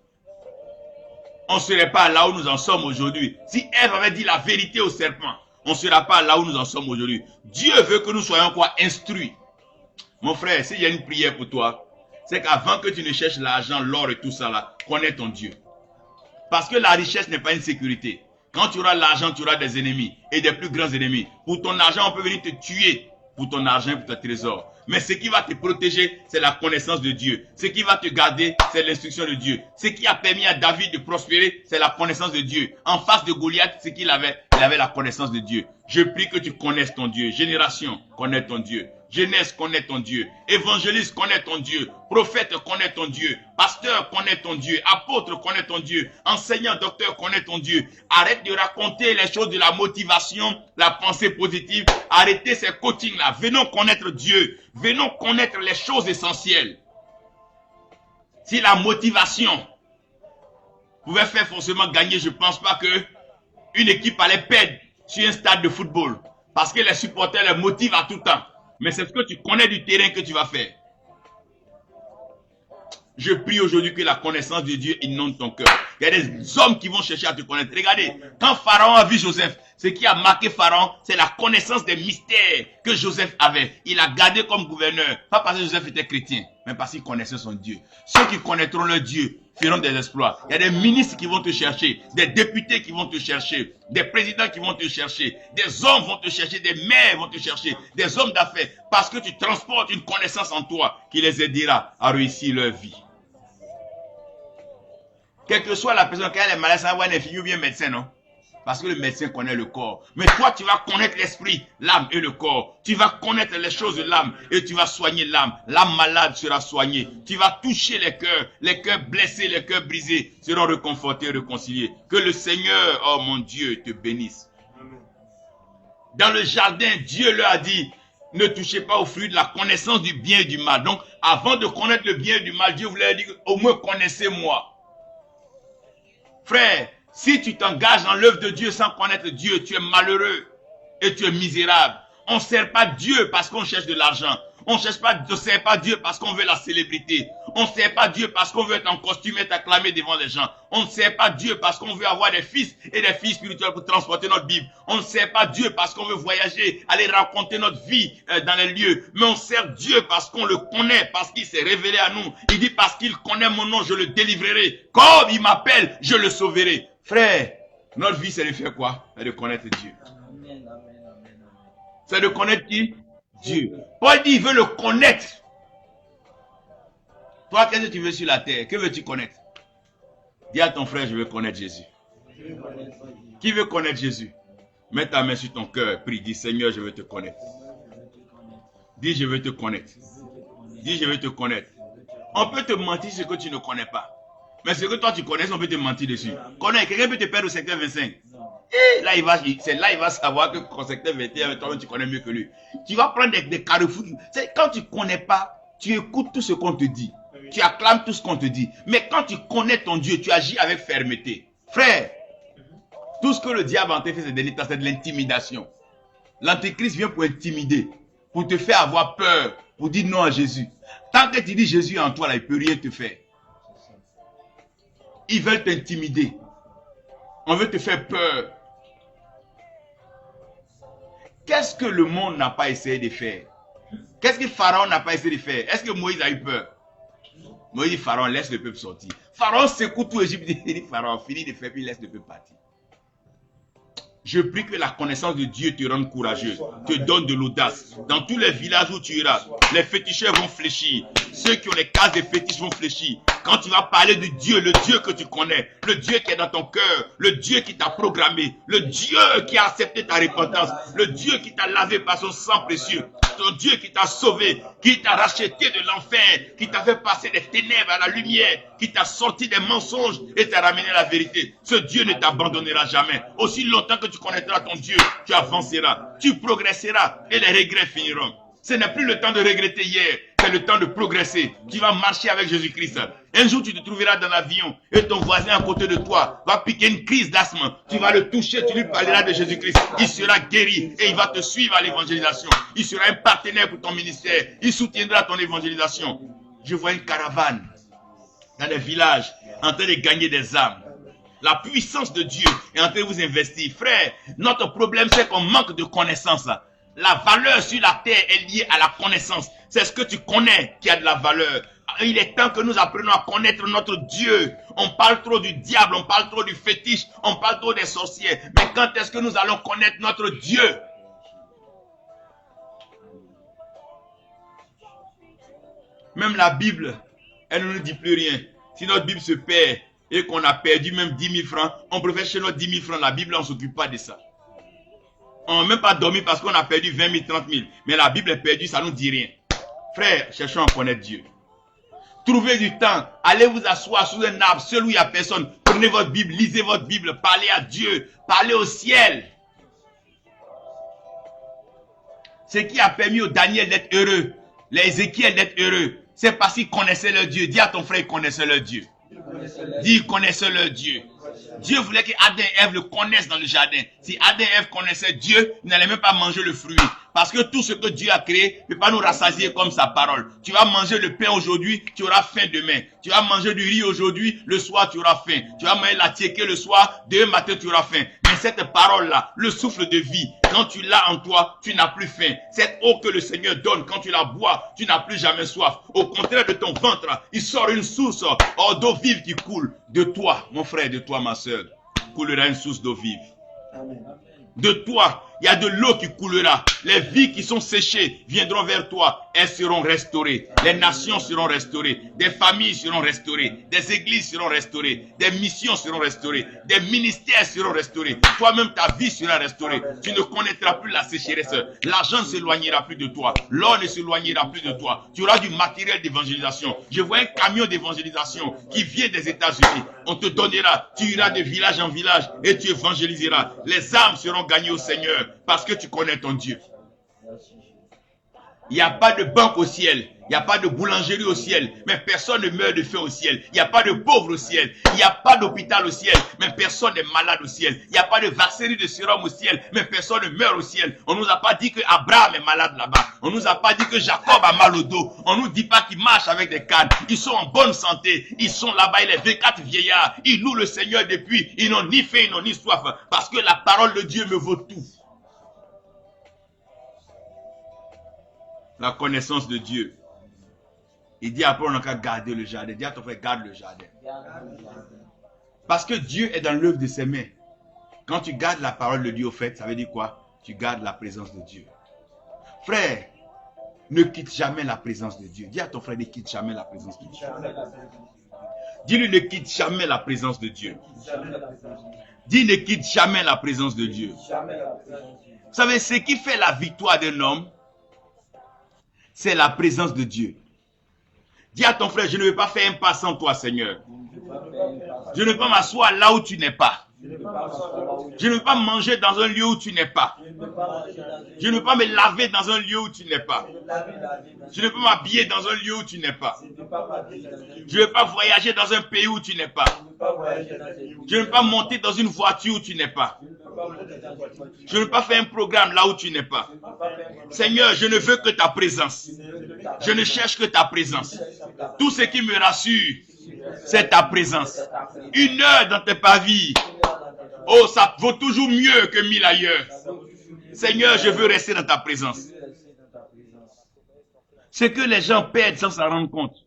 on ne serait pas là où nous en sommes aujourd'hui. Si Ève avait dit la vérité au serpent, on ne serait pas là où nous en sommes aujourd'hui. Dieu veut que nous soyons quoi? Instruits. Mon frère, s'il y a une prière pour toi, c'est qu'avant que tu ne cherches l'argent, l'or et tout ça là, connais ton Dieu. Parce que la richesse n'est pas une sécurité. Quand tu auras l'argent, tu auras des ennemis et des plus grands ennemis. Pour ton argent, on peut venir te tuer. Pour ton argent, pour ton trésor. Mais ce qui va te protéger, c'est la connaissance de Dieu. Ce qui va te garder, c'est l'instruction de Dieu. Ce qui a permis à David de prospérer, c'est la connaissance de Dieu. En face de Goliath, ce qu'il avait, il avait la connaissance de Dieu. Je prie que tu connaisses ton Dieu. Génération, connais ton Dieu. Jeunesse, connais ton Dieu. Évangéliste, connais ton Dieu. Prophète, connais ton Dieu. Pasteur, connais ton Dieu. Apôtre, connais ton Dieu. Enseignant, docteur, connais ton Dieu. Arrête de raconter les choses de la motivation, la pensée positive. Arrêtez ces coachings-là. Venons connaître Dieu. Venons connaître les choses essentielles. Si la motivation pouvait faire forcément gagner, je ne pense pas que une équipe allait perdre sur un stade de football. Parce que les supporters les motivent à tout temps. Mais c'est ce que tu connais du terrain que tu vas faire. Je prie aujourd'hui que la connaissance de Dieu inonde ton cœur. Il y a des hommes qui vont chercher à te connaître. Regardez, quand Pharaon a vu Joseph, ce qui a marqué Pharaon, c'est la connaissance des mystères que Joseph avait. Il a gardé comme gouverneur. Pas parce que Joseph était chrétien, mais parce qu'il connaissait son Dieu. Ceux qui connaîtront leur Dieu feront des exploits. Il y a des ministres qui vont te chercher, des députés qui vont te chercher, des présidents qui vont te chercher, des hommes vont te chercher, des maires vont te chercher, des hommes d'affaires, parce que tu transportes une connaissance en toi qui les aidera à réussir leur vie. Quelle que soit la personne qui a les maladies, ça va avoir une infirmière ou bien un médecin, non? Parce que le médecin connaît le corps. Mais toi, tu vas connaître l'esprit, l'âme et le corps. Tu vas connaître les choses de l'âme et tu vas soigner l'âme. L'âme malade sera soignée. Tu vas toucher les cœurs blessés, les cœurs brisés seront réconfortés, réconciliés. Que le Seigneur, oh mon Dieu, te bénisse. Dans le jardin, Dieu leur a dit, ne touchez pas au fruit de la connaissance du bien et du mal. Donc, avant de connaître le bien et du mal, Dieu voulait dire, au moins connaissez-moi. Frère, si tu t'engages dans l'œuvre de Dieu sans connaître Dieu, tu es malheureux et tu es misérable. On ne sert pas Dieu parce qu'on cherche de l'argent. On ne sert pas Dieu parce qu'on veut la célébrité. On ne sert pas Dieu parce qu'on veut être en costume et être acclamé devant les gens. On ne sert pas Dieu parce qu'on veut avoir des fils et des filles spirituelles pour transporter notre Bible. On ne sert pas Dieu parce qu'on veut voyager, aller raconter notre vie dans les lieux. Mais on sert Dieu parce qu'on le connaît, parce qu'il s'est révélé à nous. Il dit parce qu'il connaît mon nom, je le délivrerai. Comme il m'appelle, je le sauverai. Frère, notre vie c'est de faire quoi? C'est de connaître Dieu. C'est de connaître qui? Dieu. Paul dit, il veut le connaître. Toi, qu'est-ce que tu veux sur la terre? Que veux-tu connaître? Dis à ton frère, je veux connaître Jésus. Qui veut connaître Jésus? Mets ta main sur ton cœur, prie, dis Seigneur, je veux te connaître. Dis, je veux te connaître. Dis, je veux te connaître. On peut te mentir ce que tu ne connais pas. Mais ce que toi tu connais, on peut te mentir dessus. Quelqu'un peut te perdre au secteur 25. Et là, il va savoir que au secteur 21, toi tu connais mieux que lui. Tu vas prendre des carrefours. Quand tu ne connais pas, tu écoutes tout ce qu'on te dit. Tu acclames tout ce qu'on te dit. Mais quand tu connais ton Dieu, tu agis avec fermeté. Frère, tout ce que le diable a fait ces derniers temps, c'est de l'intimidation. L'antéchrist vient pour intimider, pour te faire avoir peur, pour dire non à Jésus. Tant que tu dis Jésus est en toi, là, il ne peut rien te faire. Ils veulent t'intimider. On veut te faire peur. Qu'est-ce que le monde n'a pas essayé de faire? Qu'est-ce que Pharaon n'a pas essayé de faire? Est-ce que Moïse a eu peur? Moïse dit, Pharaon, laisse le peuple sortir. Pharaon secoue tout Égypte. Il dit, Pharaon, finis de faire, puis laisse le peuple partir. Je prie que la connaissance de Dieu te rende courageux, te donne de l'audace. Dans tous les villages où tu iras, les féticheurs vont fléchir. Ceux qui ont les cases de fétiches vont fléchir. Quand tu vas parler de Dieu, le Dieu que tu connais, le Dieu qui est dans ton cœur, le Dieu qui t'a programmé, le Dieu qui a accepté ta repentance, le Dieu qui t'a lavé par son sang précieux, ton Dieu qui t'a sauvé, qui t'a racheté de l'enfer, qui t'a fait passer des ténèbres à la lumière, qui t'a sorti des mensonges et t'a ramené à la vérité. Ce Dieu ne t'abandonnera jamais. Aussi longtemps que tu connaîtras ton Dieu, tu avanceras, tu progresseras et les regrets finiront. Ce n'est plus le temps de regretter hier, c'est le temps de progresser. Tu vas marcher avec Jésus-Christ. Un jour, tu te trouveras dans l'avion et ton voisin à côté de toi va piquer une crise d'asthme. Tu vas le toucher, tu lui parleras de Jésus-Christ. Il sera guéri et il va te suivre à l'évangélisation. Il sera un partenaire pour ton ministère. Il soutiendra ton évangélisation. Je vois une caravane dans les villages en train de gagner des âmes. La puissance de Dieu est en train de vous investir. Frère, notre problème, c'est qu'on manque de connaissances. La valeur sur la terre est liée à la connaissance. C'est ce que tu connais qui a de la valeur. il est temps que nous apprenions à connaître notre Dieu. On parle trop du diable, on parle trop du fétiche, on parle trop des sorciers. Mais quand est-ce que nous allons connaître notre Dieu? Même la Bible, elle ne nous dit plus rien. Si notre Bible se perd et qu'on a perdu même 10 000 francs, on préfère chez nous 10 000 francs. La Bible, on ne s'occupe pas de ça. On n'a même pas dormi parce qu'on a perdu 20 000, 30 000. Mais la Bible est perdue, ça ne nous dit rien. Frère, cherchons à connaître Dieu. Trouvez du temps. Allez vous asseoir sous un arbre, seul où il n'y a personne. Prenez votre Bible, lisez votre Bible, parlez à Dieu, parlez au ciel. Ce qui a permis au Daniel d'être heureux, les Ézéchiel d'être heureux, c'est parce qu'ils connaissaient leur Dieu. Dis à ton frère, ils connaissaient leur Dieu. Dis, ils connaissaient leur Dieu. Dieu voulait que Adam et Ève le connaissent dans le jardin. Si Adam et Ève connaissaient Dieu, ils n'allaient même pas manger le fruit. Parce que tout ce que Dieu a créé ne peut pas nous rassasier comme sa parole. Tu vas manger le pain aujourd'hui, tu auras faim demain. Tu vas manger du riz aujourd'hui, le soir tu auras faim. Tu vas manger la tiéké le soir, demain matin tu auras faim. Mais cette parole-là, le souffle de vie, quand tu l'as en toi, tu n'as plus faim. Cette eau que le Seigneur donne, quand tu la bois, tu n'as plus jamais soif. Au contraire de ton ventre, il sort une source d'eau vive qui coule. De toi, mon frère, de toi, ma soeur, coulera une source d'eau vive. Amen. De toi, il y a de l'eau qui coulera. Les vies qui sont séchées viendront vers toi. Elles seront restaurées. Les nations seront restaurées. Des familles seront restaurées. Des églises seront restaurées. Des missions seront restaurées. Des ministères seront restaurés. Toi-même, ta vie sera restaurée. Tu ne connaîtras plus la sécheresse. L'argent ne s'éloignera plus de toi. L'or ne s'éloignera plus de toi. Tu auras du matériel d'évangélisation. Je vois un camion d'évangélisation qui vient des États-Unis. On te donnera. Tu iras de village en village et tu évangéliseras. Les âmes seront gagnées au Seigneur. Parce que tu connais ton Dieu. Il n'y a pas de banque au ciel. Il n'y a pas de boulangerie au ciel. Mais personne ne meurt de faim au ciel. Il n'y a pas de pauvre au ciel. Il n'y a pas d'hôpital au ciel. Mais personne n'est malade au ciel. Il n'y a pas de vaccinerie de sérum au ciel. Mais personne ne meurt au ciel. On ne nous a pas dit que Abraham est malade là-bas. On ne nous a pas dit que Jacob a mal au dos. On ne nous dit pas qu'ils marchent avec des cannes. Ils sont en bonne santé. Ils sont là-bas. Il est 24 vieillards. Ils louent le Seigneur depuis. Ils n'ont ni faim, ils n'ont ni soif. Parce que la parole de Dieu me vaut tout. La connaissance de Dieu. Il dit après on n'a qu'à garder le jardin. Dis à ton frère, garde le jardin. Parce que Dieu est dans l'œuvre de ses mains. Quand tu gardes la parole de Dieu au fait, ça veut dire quoi? Tu gardes la présence de Dieu. Frère, ne quitte jamais la présence de Dieu. Dis à ton frère, ne quitte jamais la présence de Dieu. Dis-lui, ne quitte jamais la présence de Dieu. Dis, ne quitte jamais la présence de Dieu. Vous savez, ce qui fait la victoire d'un homme, c'est la présence de Dieu. Dis à ton frère, je ne veux pas faire un pas sans toi, Seigneur. Je ne veux pas m'asseoir là où tu n'es pas. Je ne veux pas manger dans un lieu où tu n'es pas. Je ne veux pas me laver dans un lieu où tu n'es pas. Je ne veux pas m'habiller dans un lieu où tu n'es pas. Je ne veux pas voyager dans un pays où tu n'es pas. Je ne veux pas monter dans une voiture où tu n'es pas. Je ne veux pas faire un programme là où tu n'es pas. Seigneur, je ne veux que ta présence. Je ne cherche que ta présence. Tout ce qui me rassure, c'est ta présence. 1 heure dans tes pavis, oh, ça vaut toujours mieux que 1000 ailleurs. Seigneur, je veux rester dans ta présence. Ce que les gens perdent sans s'en rendre compte,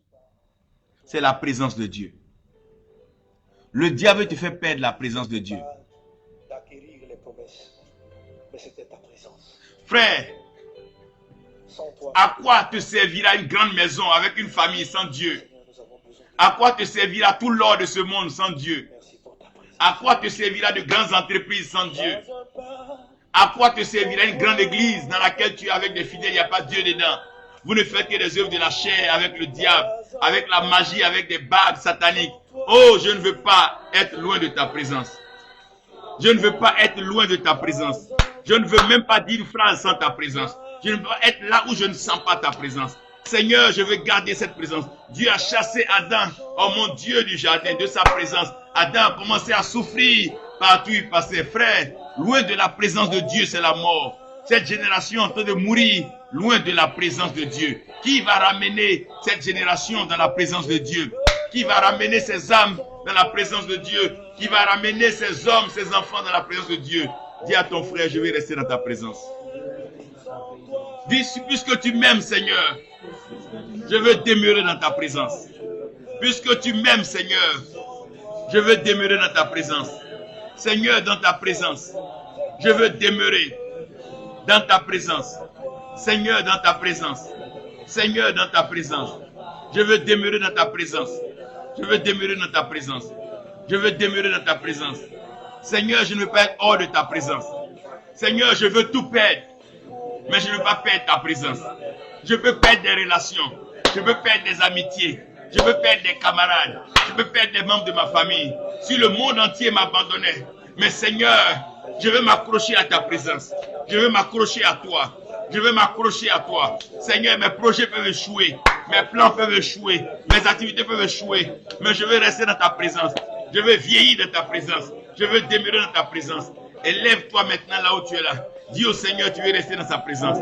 c'est la présence de Dieu. Le diable te fait perdre la présence de Dieu. Frère, à quoi te servira une grande maison avec une famille sans Dieu? À quoi te servira tout l'or de ce monde sans Dieu? À quoi te servira de grandes entreprises sans Dieu? À quoi te servira une grande église dans laquelle tu es avec des fidèles, il n'y a pas Dieu dedans? Vous ne faites que des œuvres de la chair avec le diable, avec la magie, avec des bagues sataniques. Oh, je ne veux pas être loin de ta présence. Je ne veux pas être loin de ta présence. Je ne veux même pas dire une phrase sans ta présence. Je ne veux pas être là où je ne sens pas ta présence. Seigneur, je veux garder cette présence. Dieu a chassé Adam, oh mon Dieu, du jardin, de sa présence. Adam a commencé à souffrir partout où il passait. Frère, loin de la présence de Dieu, c'est la mort. Cette génération est en train de mourir loin de la présence de Dieu. Qui va ramener cette génération dans la présence de Dieu? Qui va ramener ces âmes dans la présence de Dieu? Qui va ramener ces hommes, ces enfants dans la présence de Dieu? Dis à ton frère, je vais rester dans ta présence. Dis, puisque tu m'aimes, Seigneur, Je veux demeurer dans ta présence. Puisque tu m'aimes, Seigneur, je veux demeurer dans ta présence. Seigneur, dans ta présence, je veux demeurer dans ta présence. Seigneur, dans ta présence. Seigneur, dans ta présence. Je veux demeurer dans ta présence. Je veux demeurer dans ta présence. Je veux demeurer dans ta présence. Seigneur, je ne veux pas être hors de ta présence. Seigneur, je veux tout perdre. Mais je ne veux pas perdre ta présence. Je peux perdre des relations. Je peux perdre des amitiés. Je peux perdre des camarades. Je peux perdre des membres de ma famille. Si le monde entier m'abandonnait. Mais Seigneur, je veux m'accrocher à ta présence. Je veux m'accrocher à toi. Je veux m'accrocher à toi. Seigneur, mes projets peuvent échouer. Mes plans peuvent échouer. Mes activités peuvent échouer. Mais je veux rester dans ta présence. Je veux vieillir dans ta présence. Je veux demeurer dans ta présence. Élève-toi maintenant là où tu es là. Dis au Seigneur, tu veux rester dans sa présence.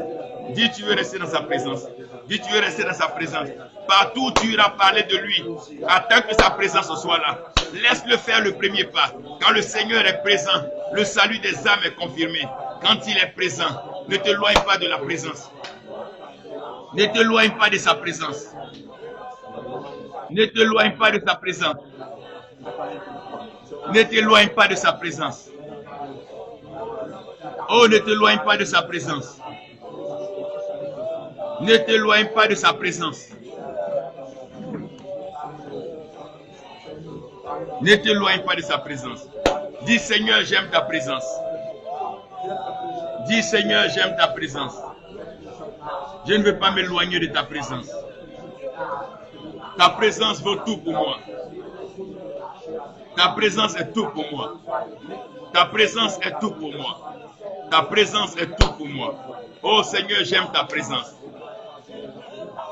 Dis, tu veux rester dans sa présence. Dis, tu veux rester dans sa présence. Partout où tu iras parler de lui, attends que sa présence soit là. Laisse-le faire le premier pas. Quand le Seigneur est présent, le salut des âmes est confirmé. Quand il est présent, ne t'éloigne pas de la présence. Ne t'éloigne pas de sa présence. Ne t'éloigne pas de sa présence. Ne t'éloigne pas de sa présence. Oh, ne t'éloigne pas de sa présence. Ne t'éloigne pas de sa présence. Ne t'éloigne pas de sa présence. Dis Seigneur, j'aime ta présence. Dis Seigneur, j'aime ta présence. Je ne veux pas m'éloigner de ta présence. Ta présence vaut tout pour moi. Ta présence est tout pour moi. Ta présence est tout pour moi. Ta présence est tout pour moi. Oh Seigneur, j'aime ta présence.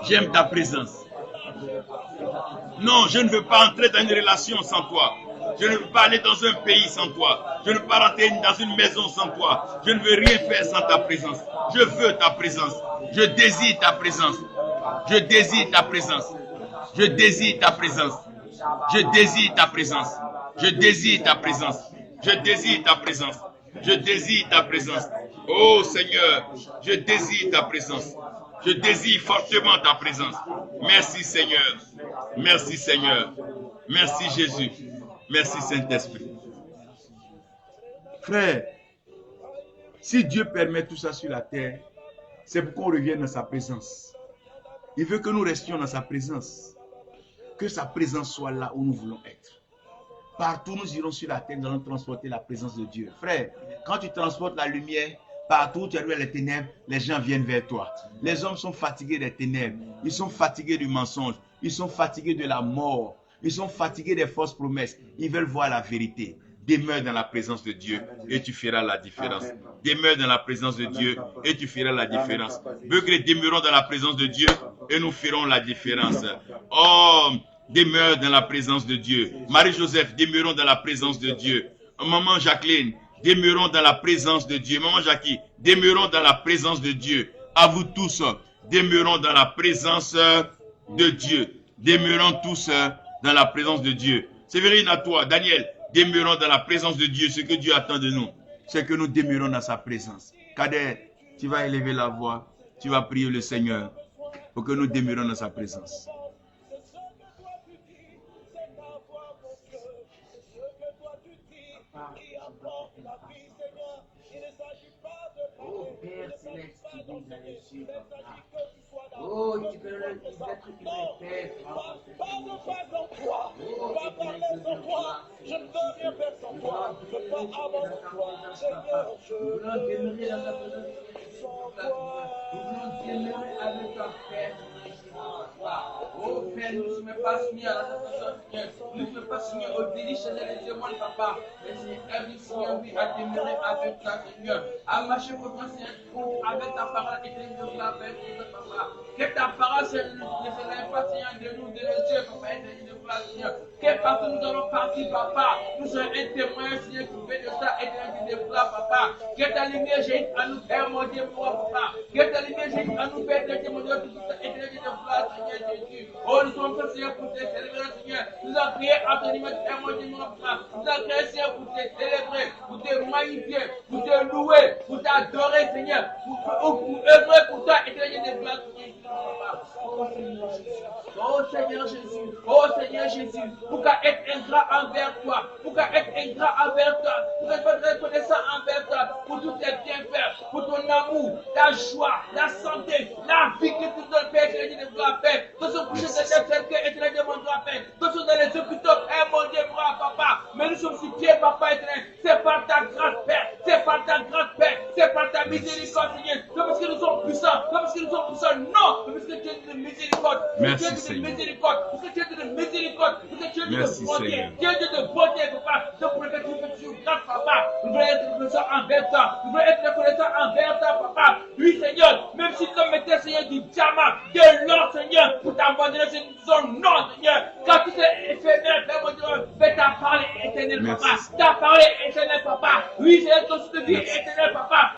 J'aime ta présence. Non, je ne veux pas entrer dans une relation sans toi. Je ne veux pas aller dans un pays sans toi. Je ne veux pas rentrer dans une maison sans toi. Je ne veux rien faire sans ta présence. Je veux ta présence. Je désire ta présence. Je désire ta présence. Je désire ta présence. Je désire ta présence. Je désire ta présence. Je désire ta présence. Je désire ta présence. Oh Seigneur, je désire ta présence. Je désire fortement ta présence. Merci Seigneur. Merci Seigneur. Merci Jésus. Merci Saint-Esprit. Frère, si Dieu permet tout ça sur la terre, c'est pour qu'on revienne dans sa présence. Il veut que nous restions dans sa présence. Que sa présence soit là où nous voulons être. Partout nous irons sur la terre, nous allons transporter la présence de Dieu. Frère, quand tu transportes la lumière, partout où tu as vu les ténèbres, les gens viennent vers toi. Les hommes sont fatigués des ténèbres. Ils sont fatigués du mensonge. Ils sont fatigués de la mort. Ils sont fatigués des fausses promesses. Ils veulent voir la vérité. Demeure dans la présence de Dieu et tu feras la différence. Demeure dans la présence de Dieu et tu feras la différence. Veux que nous demeurons dans la présence de Dieu et nous ferons la différence. Oh, demeure dans la présence de Dieu. Marie-Joseph, demeurons dans la présence de Dieu. Maman Jacqueline, demeurons dans la présence de Dieu. Maman Jackie, demeurons dans la présence de Dieu. À vous tous, demeurons dans la présence de Dieu. Demeurons tous dans la présence de Dieu. Séverine, à toi. Daniel, demeurons dans la présence de Dieu. Ce que Dieu attend de nous, c'est que nous demeurons dans sa présence. Kader, tu vas élever la voix. Tu vas prier le Seigneur pour que nous demeurons dans sa présence. Oh Père Céleste, tu vis dans les cieux, papa. Oh, tu peux le dire que tu me fais, papa. Oh, je ne veux rien faire sans toi. Je veux pas avancer, Seigneur. Nous voulons demeurer dans ta présence. Nous voulons demeurer avec toi, Père. Oh Père, nous ne sommes pas soumis à la tentation, Seigneur. Nous ne sommes pas soumis au délit charnel des démons, papa. Mais c'est un Seigneur, oui, à demeurer avec toi, Seigneur. À marcher pour toi, Seigneur, avec ta parole et de la paix, papa. Que ta parole, Seigneur, ne s'élève pas, Seigneur, de nous, de nos yeux, papa, et de gloire, Seigneur. Que partout nous allons partir, papa, nous serons un témoin, Seigneur, qui fait de ça et de gloire, papa. Que ta lumière jaillisse à nous, Père, mon Dieu, papa. Que ta lumière jaillisse à nous, Père, mon Dieu, tout ça et de gloire, Seigneur Jésus. Oh, nous sommes prêts, Seigneur, pour te célébrer, Seigneur. Nous avons prié à ton image, Père, mon Dieu, mon papa. Nous avons prié, Seigneur, pour te célébrer, pour te magnifier, pour te louer, pour t'adorer, Seigneur, pour œuvrer pour toi et te donner des gloires, Seigneur. Oh Seigneur Jésus, Seigneur Jésus, pour qu'à être ingrat envers toi, pour qu'à être ingrat envers toi, pour qu'à être reconnaissant envers toi, pour tous tes bienfaits, pour ton amour, ta joie, la santé, la vie que tu donnes, Père éternel, de gloire, Père. Dans ce coucher de tes que éternel de mon gloire, Père. Dans ce dans les hôpitaux, mon Dieu, Papa. Mais nous sommes sur pied, Papa éternel. C'est par ta grâce, Père. C'est par ta grâce, Père. C'est par ta miséricorde, Seigneur. C'est parce que nous sommes puissants. C'est parce que nous sommes puissants. Non, c'est parce que tu es de miséricorde. Merci, Seigneur. Parce que tu es de miséricorde. Parce que tu es de Merci, bonté. Seigneur. Tu es de bonté, Papa. Donc pour que tu fais sur grâce, Papa. Nous voulons être reconnaissants envers toi. Nous voulons être reconnaissants envers toi, Papa. Oui, Seigneur. Même si l'homme était, Seigneur, du diamant, de l'or, Seigneur, pour t'abandonner, c'est son nom, Seigneur. Quand tu es éphémère, Père mon Dieu, fais ta parole éternelle, Merci, Papa. Seigneur. Ta parole éternelle, Papa. Oui, Seigneur, ton souffle de vie Merci. éternelle, Papa.